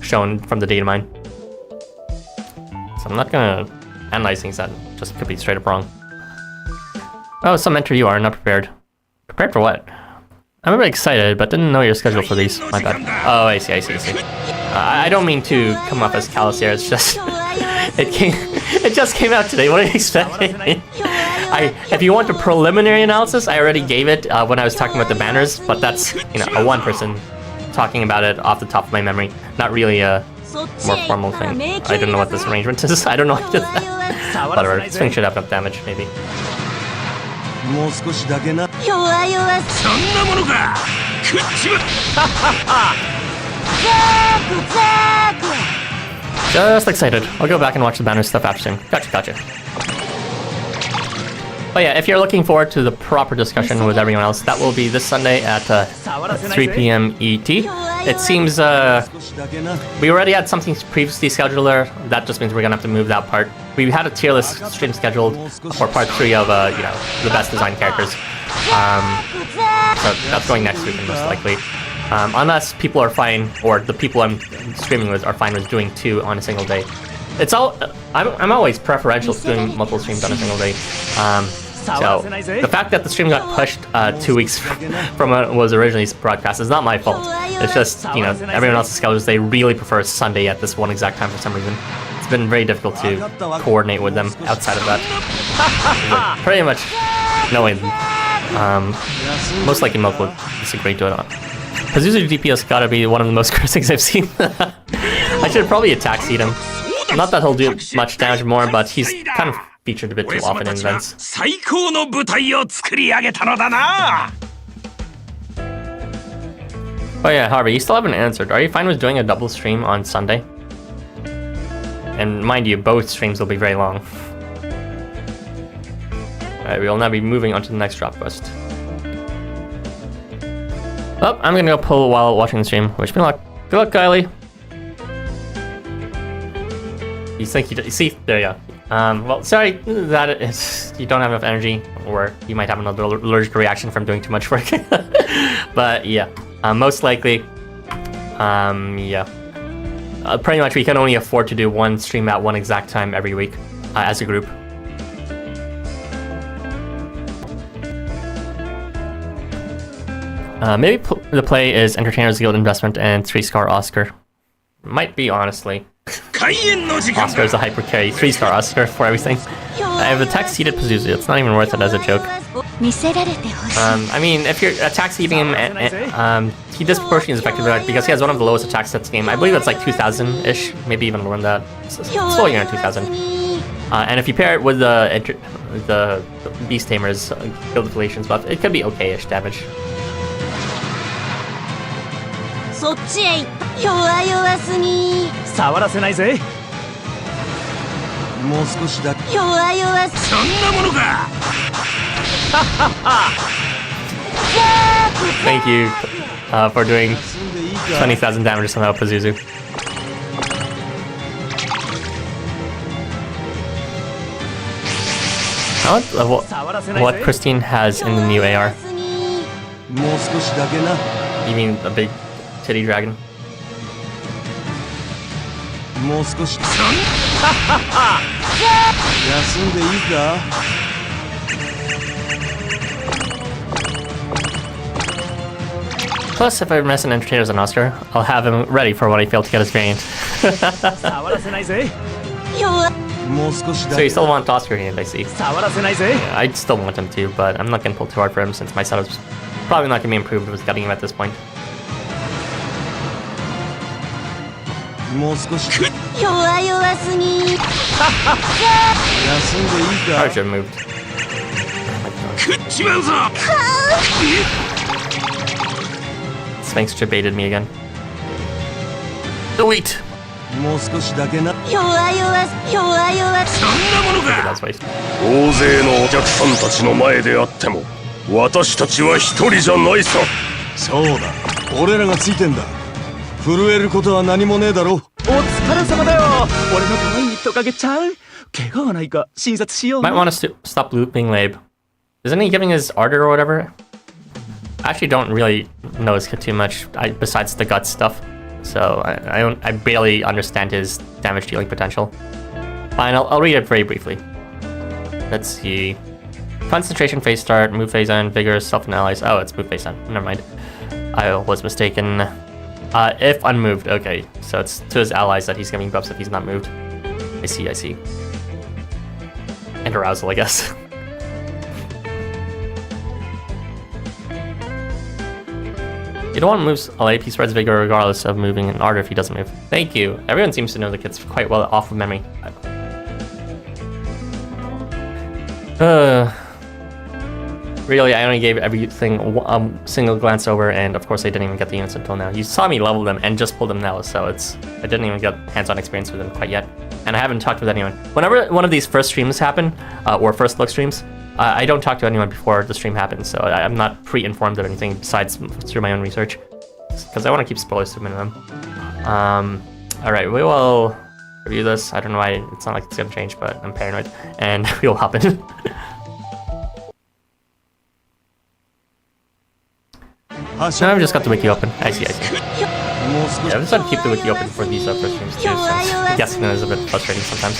shown from the data mine. So I'm not gonna analyze things that just could be straight up wrong. Oh, some mentor you are, not prepared. Prepared for what? I'm really excited, but didn't know your schedule for these. My bad. Oh, I see. I don't mean to come off as callous here, it's just... it just came out today, what are you expecting? If you want a preliminary analysis, I already gave it when I was talking about the banners, but that's, a one person talking about it off the top of my memory. Not really a more formal thing. I don't know what this arrangement is. I don't know what whatever, this thing should have enough damage, maybe. Just excited. I'll go back and watch the banner stuff after soon. Gotcha. But yeah, if you're looking forward to the proper discussion with everyone else, that will be this Sunday at 3 p.m. ET. It seems we already had something previously scheduled there. That just means we're gonna have to move that part. We had a tier list stream scheduled for part 3 of the best design characters. So that's going next week most likely. Unless people are fine, or the people I'm streaming with are fine with doing 2 on a single day. It's all. I'm always preferential to doing multiple streams on a single day. So the fact that the stream got pushed 2 weeks from when it was originally broadcast is not my fault. It's just everyone else's schedules, they really prefer Sunday at this one exact time for some reason. It's been very difficult to coordinate with them outside of that. But pretty much knowing most likely Milk would disagree to it on. Pazuzu DPS gotta be one of the most cursed things I've seen. I should probably attack seed him. Not that he'll do much damage more, but he's kind of featured a bit too often in events. Oh yeah, Harvey, you still haven't answered. Are you fine with doing a double stream on Sunday? And mind you, both streams will be very long. Alright, we will now be moving on to the next drop quest. Oh, I'm gonna go pull while watching the stream. Wish me luck. Good luck, Kylie. You think you see? There you go. Well, sorry that you don't have enough energy, or you might have another allergic reaction from doing too much work. But yeah, most likely, yeah. Pretty much we can only afford to do one stream at one exact time every week as a group. Maybe the play is Entertainers Guild Investment and 3-star Oscar. Might be, honestly. Oscar is a hyper carry, 3-star Oscar for everything. I have a tax-seated Pazuzu, it's not even worth it as a joke. I mean, if you're attack-seating him, he disproportionately is effective because he has one of the lowest attack sets game. I believe it's like 2,000-ish, maybe even lower than that. It's slowly around 2,000. And if you pair it with the Beast Tamer's Guild Affiliations buff, it could be okay-ish damage. そっちへ弱々すぎ触らせないぜもう少しだ弱々すそんなものか Thank you for doing 20,000 damage somehow, Pazuzu. I want what Christine has in the new AR. もう少しだけな You mean a big titty dragon? もう少し休んでいいか Plus, if I miss an Entertainers and Oscar, I'll have him ready for when I fail to get his variant. So you still want Oscar hand, I see. Yeah, I still want him too, but I'm not gonna pull too hard for him since my setup's probably not gonna be improved with getting him at this point. もう少し弱々すぎ休んでいいか Archer moved. 食っちまうぞ Sphinx baited me again. Delete! もう少しだけな弱々そんなもの That's waste. 大勢のお客さんたちの前であっても私たちは一人じゃないさそうだ俺らがついてんだ震えることは何もねえだろお疲れ様だよ俺の可愛いトカゲちゃん怪我はないか診察しよう Might want to stop looping Labe. Isn't he giving his ardor or whatever? I actually don't really know his kit too much besides the gut stuff. So I barely understand his damage dealing potential. Fine, I'll read it very briefly. Let's see. Concentration phase start, move phase end, vigor, self and allies. Oh, it's move phase end. Never mind. I was mistaken. If unmoved, okay. So it's to his allies that he's giving buffs if he's not moved. I see. And arousal, I guess. You don't want to move LAP spreads vigor regardless of moving in ardor if he doesn't move. Thank you. Everyone seems to know the kit's quite well off of memory. Really, I only gave everything a single glance over, and of course I didn't even get the units until now. You saw me level them and just pull them now, so I didn't even get hands-on experience with them quite yet. And I haven't talked with anyone. Whenever one of these first streams happen, or first look streams, I don't talk to anyone before the stream happens, so I'm not pre-informed of anything besides through my own research. Because I want to keep spoilers to a minimum. Alright, we will review this. I don't know why, it's not like it's gonna change, but I'm paranoid. And we will hop in. No, I've just got the wiki open. I see. Yeah, I've decided to keep the wiki open for these first streams too, since guessing is a bit frustrating sometimes.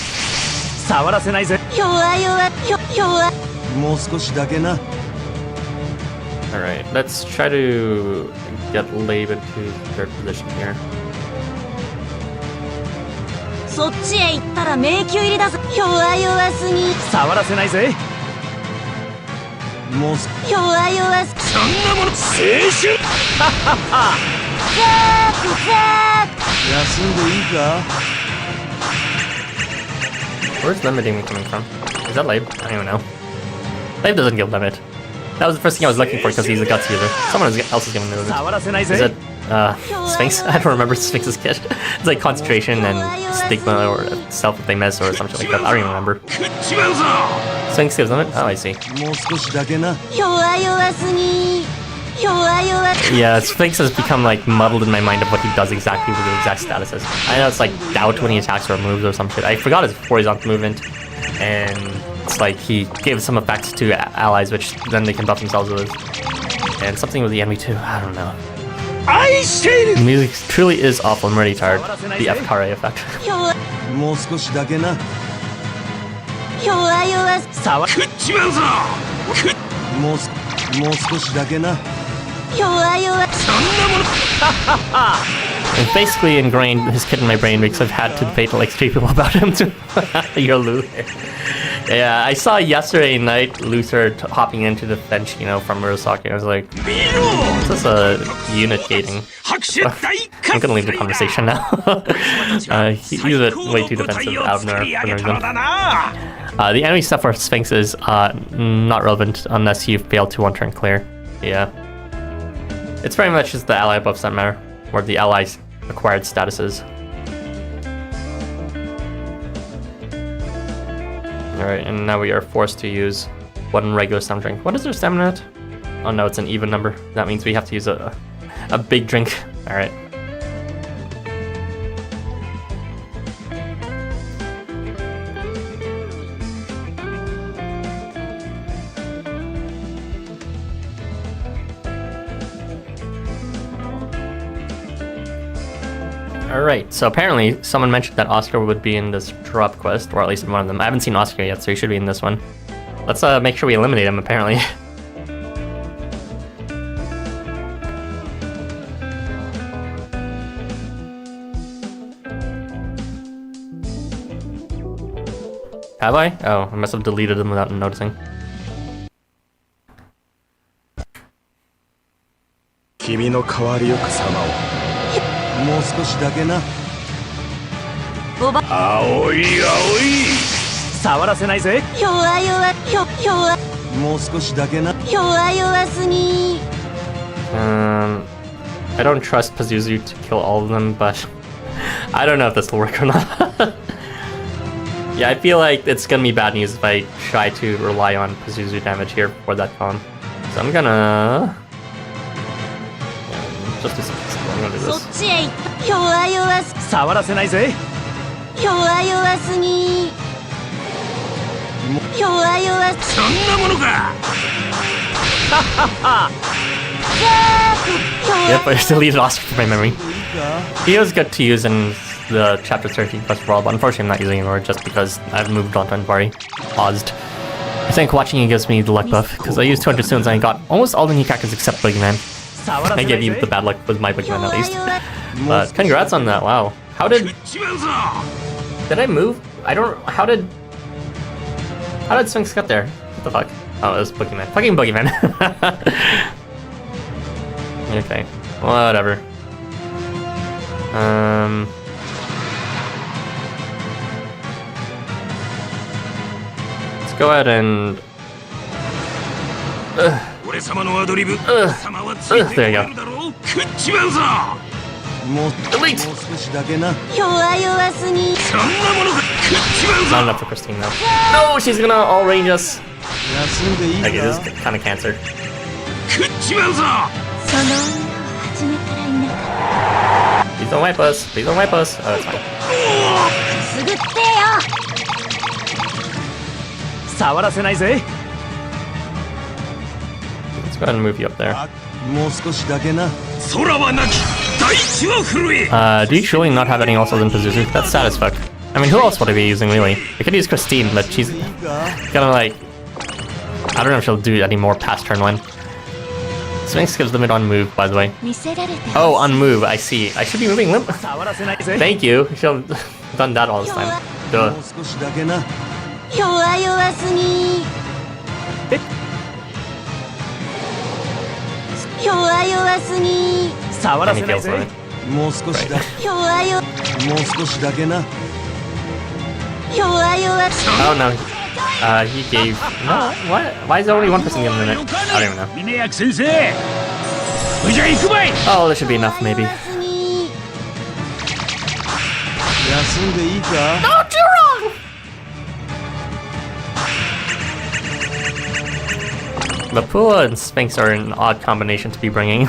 Alright, let's try to get Labe into third position here. そっちへ行ったら迷宮入りだぞ弱々すぎ触らせないぜもう弱々すぎそんなもの青春休んでいいか Where's limiting me coming from? Is that Labe? I don't even know. Labe doesn't give limit. That was the first thing I was looking for because he's a guts user. Someone else is giving the limit. Is it Sphinx. I don't remember Sphinx's kit. It's like concentration and stigma or self if they miss or something like that. I don't even remember. Sphinx gives them it? Oh, I see. もう少しだけな Yeah, Sphinx has become like muddled in my mind of what he does exactly with the exact statuses. I know it's like doubt when he attacks or moves or some shit. I forgot his horizontal movement, and it's like he gives some effects to allies which then they can buff themselves with. And something with the enemy too, I don't know. The music truly is awful, I'm already tired. The FKRA effect. もう少しだけな もう少しだけな It's basically ingrained his kid in my brain because I've had to debate like 3 people about him too. You're Luther. Yeah, I saw yesterday night Luther hopping into the bench, you know, from Murasaki. I was like, is this a unit gating? I'm gonna leave the conversation now. He's way too defensive out there. The enemy stuff for Sphinx is not relevant unless you fail to one turn clear. Yeah. It's very much just the ally buffs that matter, or the allies' acquired statuses. Alright, and now we are forced to use one regular stamina drink. What is their stamina at? Oh no, it's an even number. That means we have to use a big drink. Alright. Alright, so apparently someone mentioned that Oscar would be in this drop quest, or at least in one of them. I haven't seen Oscar yet, so he should be in this one. Let's make sure we eliminate him, apparently. Have I? Oh, I must have deleted them without noticing. 君の変わりゆく様をもう少しだけな青い触らせないぜ。もう少しだけな I don't trust Pazuzu to kill all of them, but I don't know if this will work or not. Yeah, I feel like it's gonna be bad news if I try to rely on Pazuzu damage here for that con. So I'm gonna just do something simple. I'm gonna do this. 触らせないぜ。もうそんなものか。Yep, I deleted Oscar from my memory. He was good to use in the Chapter 13 quest for all, but unfortunately I'm not using it anymore just because I've moved on to Anvari. Paused. I think watching it gives me the luck buff, because I used 200 stones and I got almost all the new characters except Boogeyman. I gave you the bad luck with my Boogeyman at least. But congrats on that, wow. How did I move? I don't... How did Sphinx get there? What the fuck? Oh, it was Boogeyman. Fucking Boogeyman. Okay, whatever. Let's go ahead and... there you go. もう Delete! 少しだけな Not enough for Christine though. No, she's gonna all range us. 休んでいい Okay, this か is kind of cancer. Please don't wipe us. Please don't wipe us. Oh, it's fine. 触らせないぜ。 Let's go ahead and move you up there. もう少しだけな Do you surely not have any also than Pazuzu? That's sad as fuck. I mean, who else would I be using really? I could use Christine, but she's gonna like... I don't know if she'll do any more past turn 1. Sphinx gives limit on move, by the way. Oh, on move, I see. I should be moving limp. Thank you. You should have done that all this time. Duh. もう少しだけな 触ら And せ he ない kills ぜ。 me. もう少しだもう少しだけな Oh no. He gave... No, what? Why is there only one person giving limit? I don't even know. 峰役先生。じゃ行くばい。 Oh, this should be enough, maybe. 休んでいいか？ The pool and Sphinx are an odd combination to be bringing.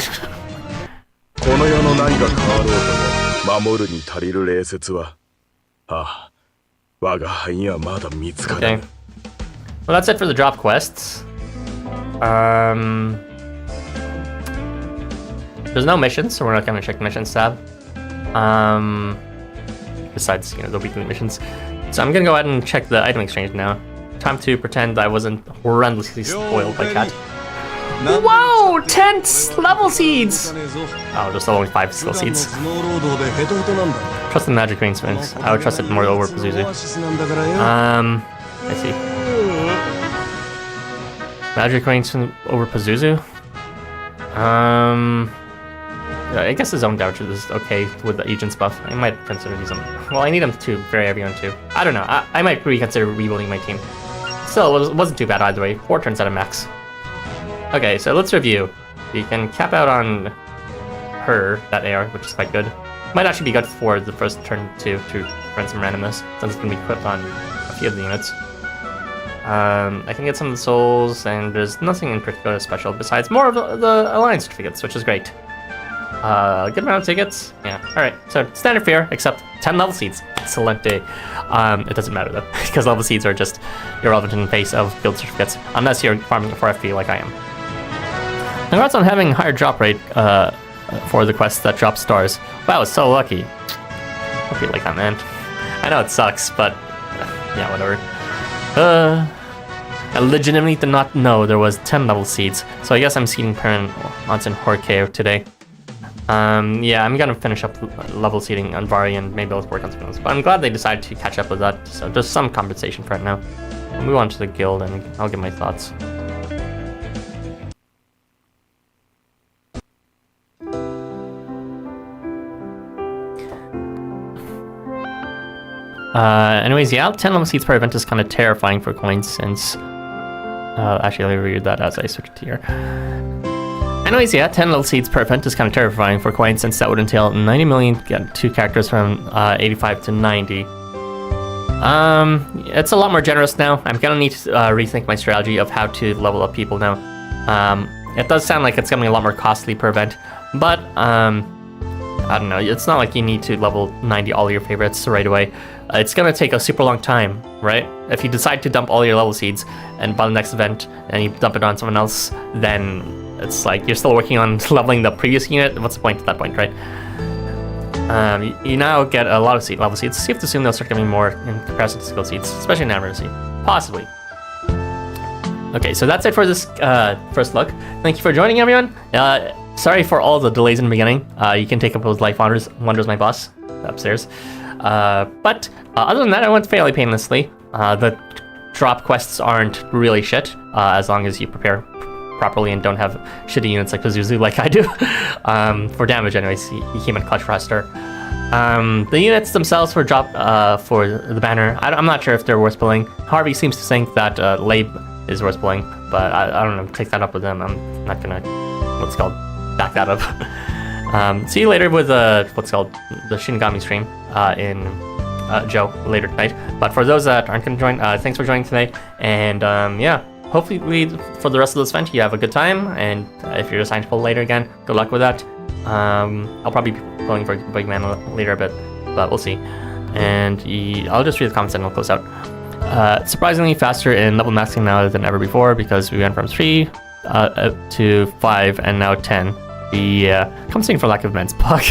この世の何が変わろうとも守るに足りる礼節は、ああ、我が輩にはまだ見つからない。 Okay. Well, that's it for the drop quests. There's no missions, so we're not gonna check the missions tab. Besides, you know, the weekly missions. So I'm gonna go ahead and check the item exchange now. Time to pretend I wasn't horrendously spoiled by Cat. Whoa! 10 level seeds! Oh, there's only 5 skill seeds. Trust the magic green Sphinx. I would trust it more over Pazuzu. I see. Magic green Sphinx over Pazuzu? I guess his own damage is okay with the agent's buff. I might consider using him. Well, I need him to vary everyone too. I don't know. I might reconsider rebuilding my team. Still, it wasn't too bad either way. 4 turns out of max. Okay, so let's review. We can cap out on her, that AR, which is quite good. Might actually be good for the first turn too, to run some randomness, since it's going to be equipped on a few of the units. I can get some of the souls, and there's nothing in particular special besides more of the alliance certificates, which is great. Good amount of tickets. Yeah. Alright, so standard fare, except 10 level seeds. Excelente. It doesn't matter though, because level seeds are just irrelevant in the face of guild certificates, unless you're farming for FP like I am. Congrats on having higher drop rate for the quests that drop stars. Wow, so lucky. Hope you like that, man. I know it sucks, but yeah, whatever. I legitimately did not know there was 10 level seeds, so I guess I'm seeding Perrin onto Horkeo today. Yeah, I'm gonna finish up level seeding on Vari and maybe let's work on something else. But I'm glad they decided to catch up with that, so there's some compensation for it now. We'll move on to the guild and I'll give my thoughts. Anyways, yeah, 10 level seeds per event is kind of terrifying for coins since... actually, let me read that as I switch to here. Anyways, yeah, 10 level seeds per event is kind of terrifying for coins since that would entail 90 million get 2 characters from 85 to 90. It's a lot more generous now. I'm gonna need to rethink my strategy of how to level up people now. It does sound like it's gonna be a lot more costly per event, but I don't know, it's not like you need to level 90 all your favorites right away. It's gonna take a super long time, right? If you decide to dump all your level seeds and by the next event and you dump it on someone else, then it's like you're still working on leveling the previous unit. What's the point at that point, right? You now get a lot of level seeds. So you have to assume they'll start giving more in comparison to skill seeds, especially in Adversity. Possibly. Okay, so that's it for this first look. Thank you for joining, everyone. Sorry for all the delays in the beginning. You can take up with LifeWonders, my boss, upstairs. But other than that, I went fairly painlessly. The drop quests aren't really shit, as long as you prepare properly and don't have shitty units like Pazuzu like I do. For damage, anyways, he came in clutch for Hester. The units themselves for drop for the banner, I'm not sure if they're worth pulling. Harvey seems to think that Labe is worth pulling, but I don't know, take that up with them. I'm not gonna, back that up. See you later with the Shinigami stream in Joe later tonight. But for those that aren't gonna join, thanks for joining today, and yeah. Hopefully, for the rest of this event, you have a good time, and if you're assigned to pull later again, good luck with that. I'll probably be pulling for Big Man later a bit, but we'll see. And I'll just read the comments and I'll close out. Surprisingly faster in level maxing now than ever before, because we went from 3 to 5 and now 10. Yeah, compensating for lack of men's puck.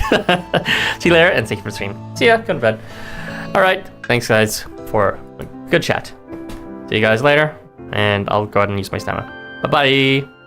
See you later, and thank you for the stream. See ya, go to bed. Alright, thanks guys for a good chat. See you guys later. And I'll go ahead and use my stamina. Bye-bye!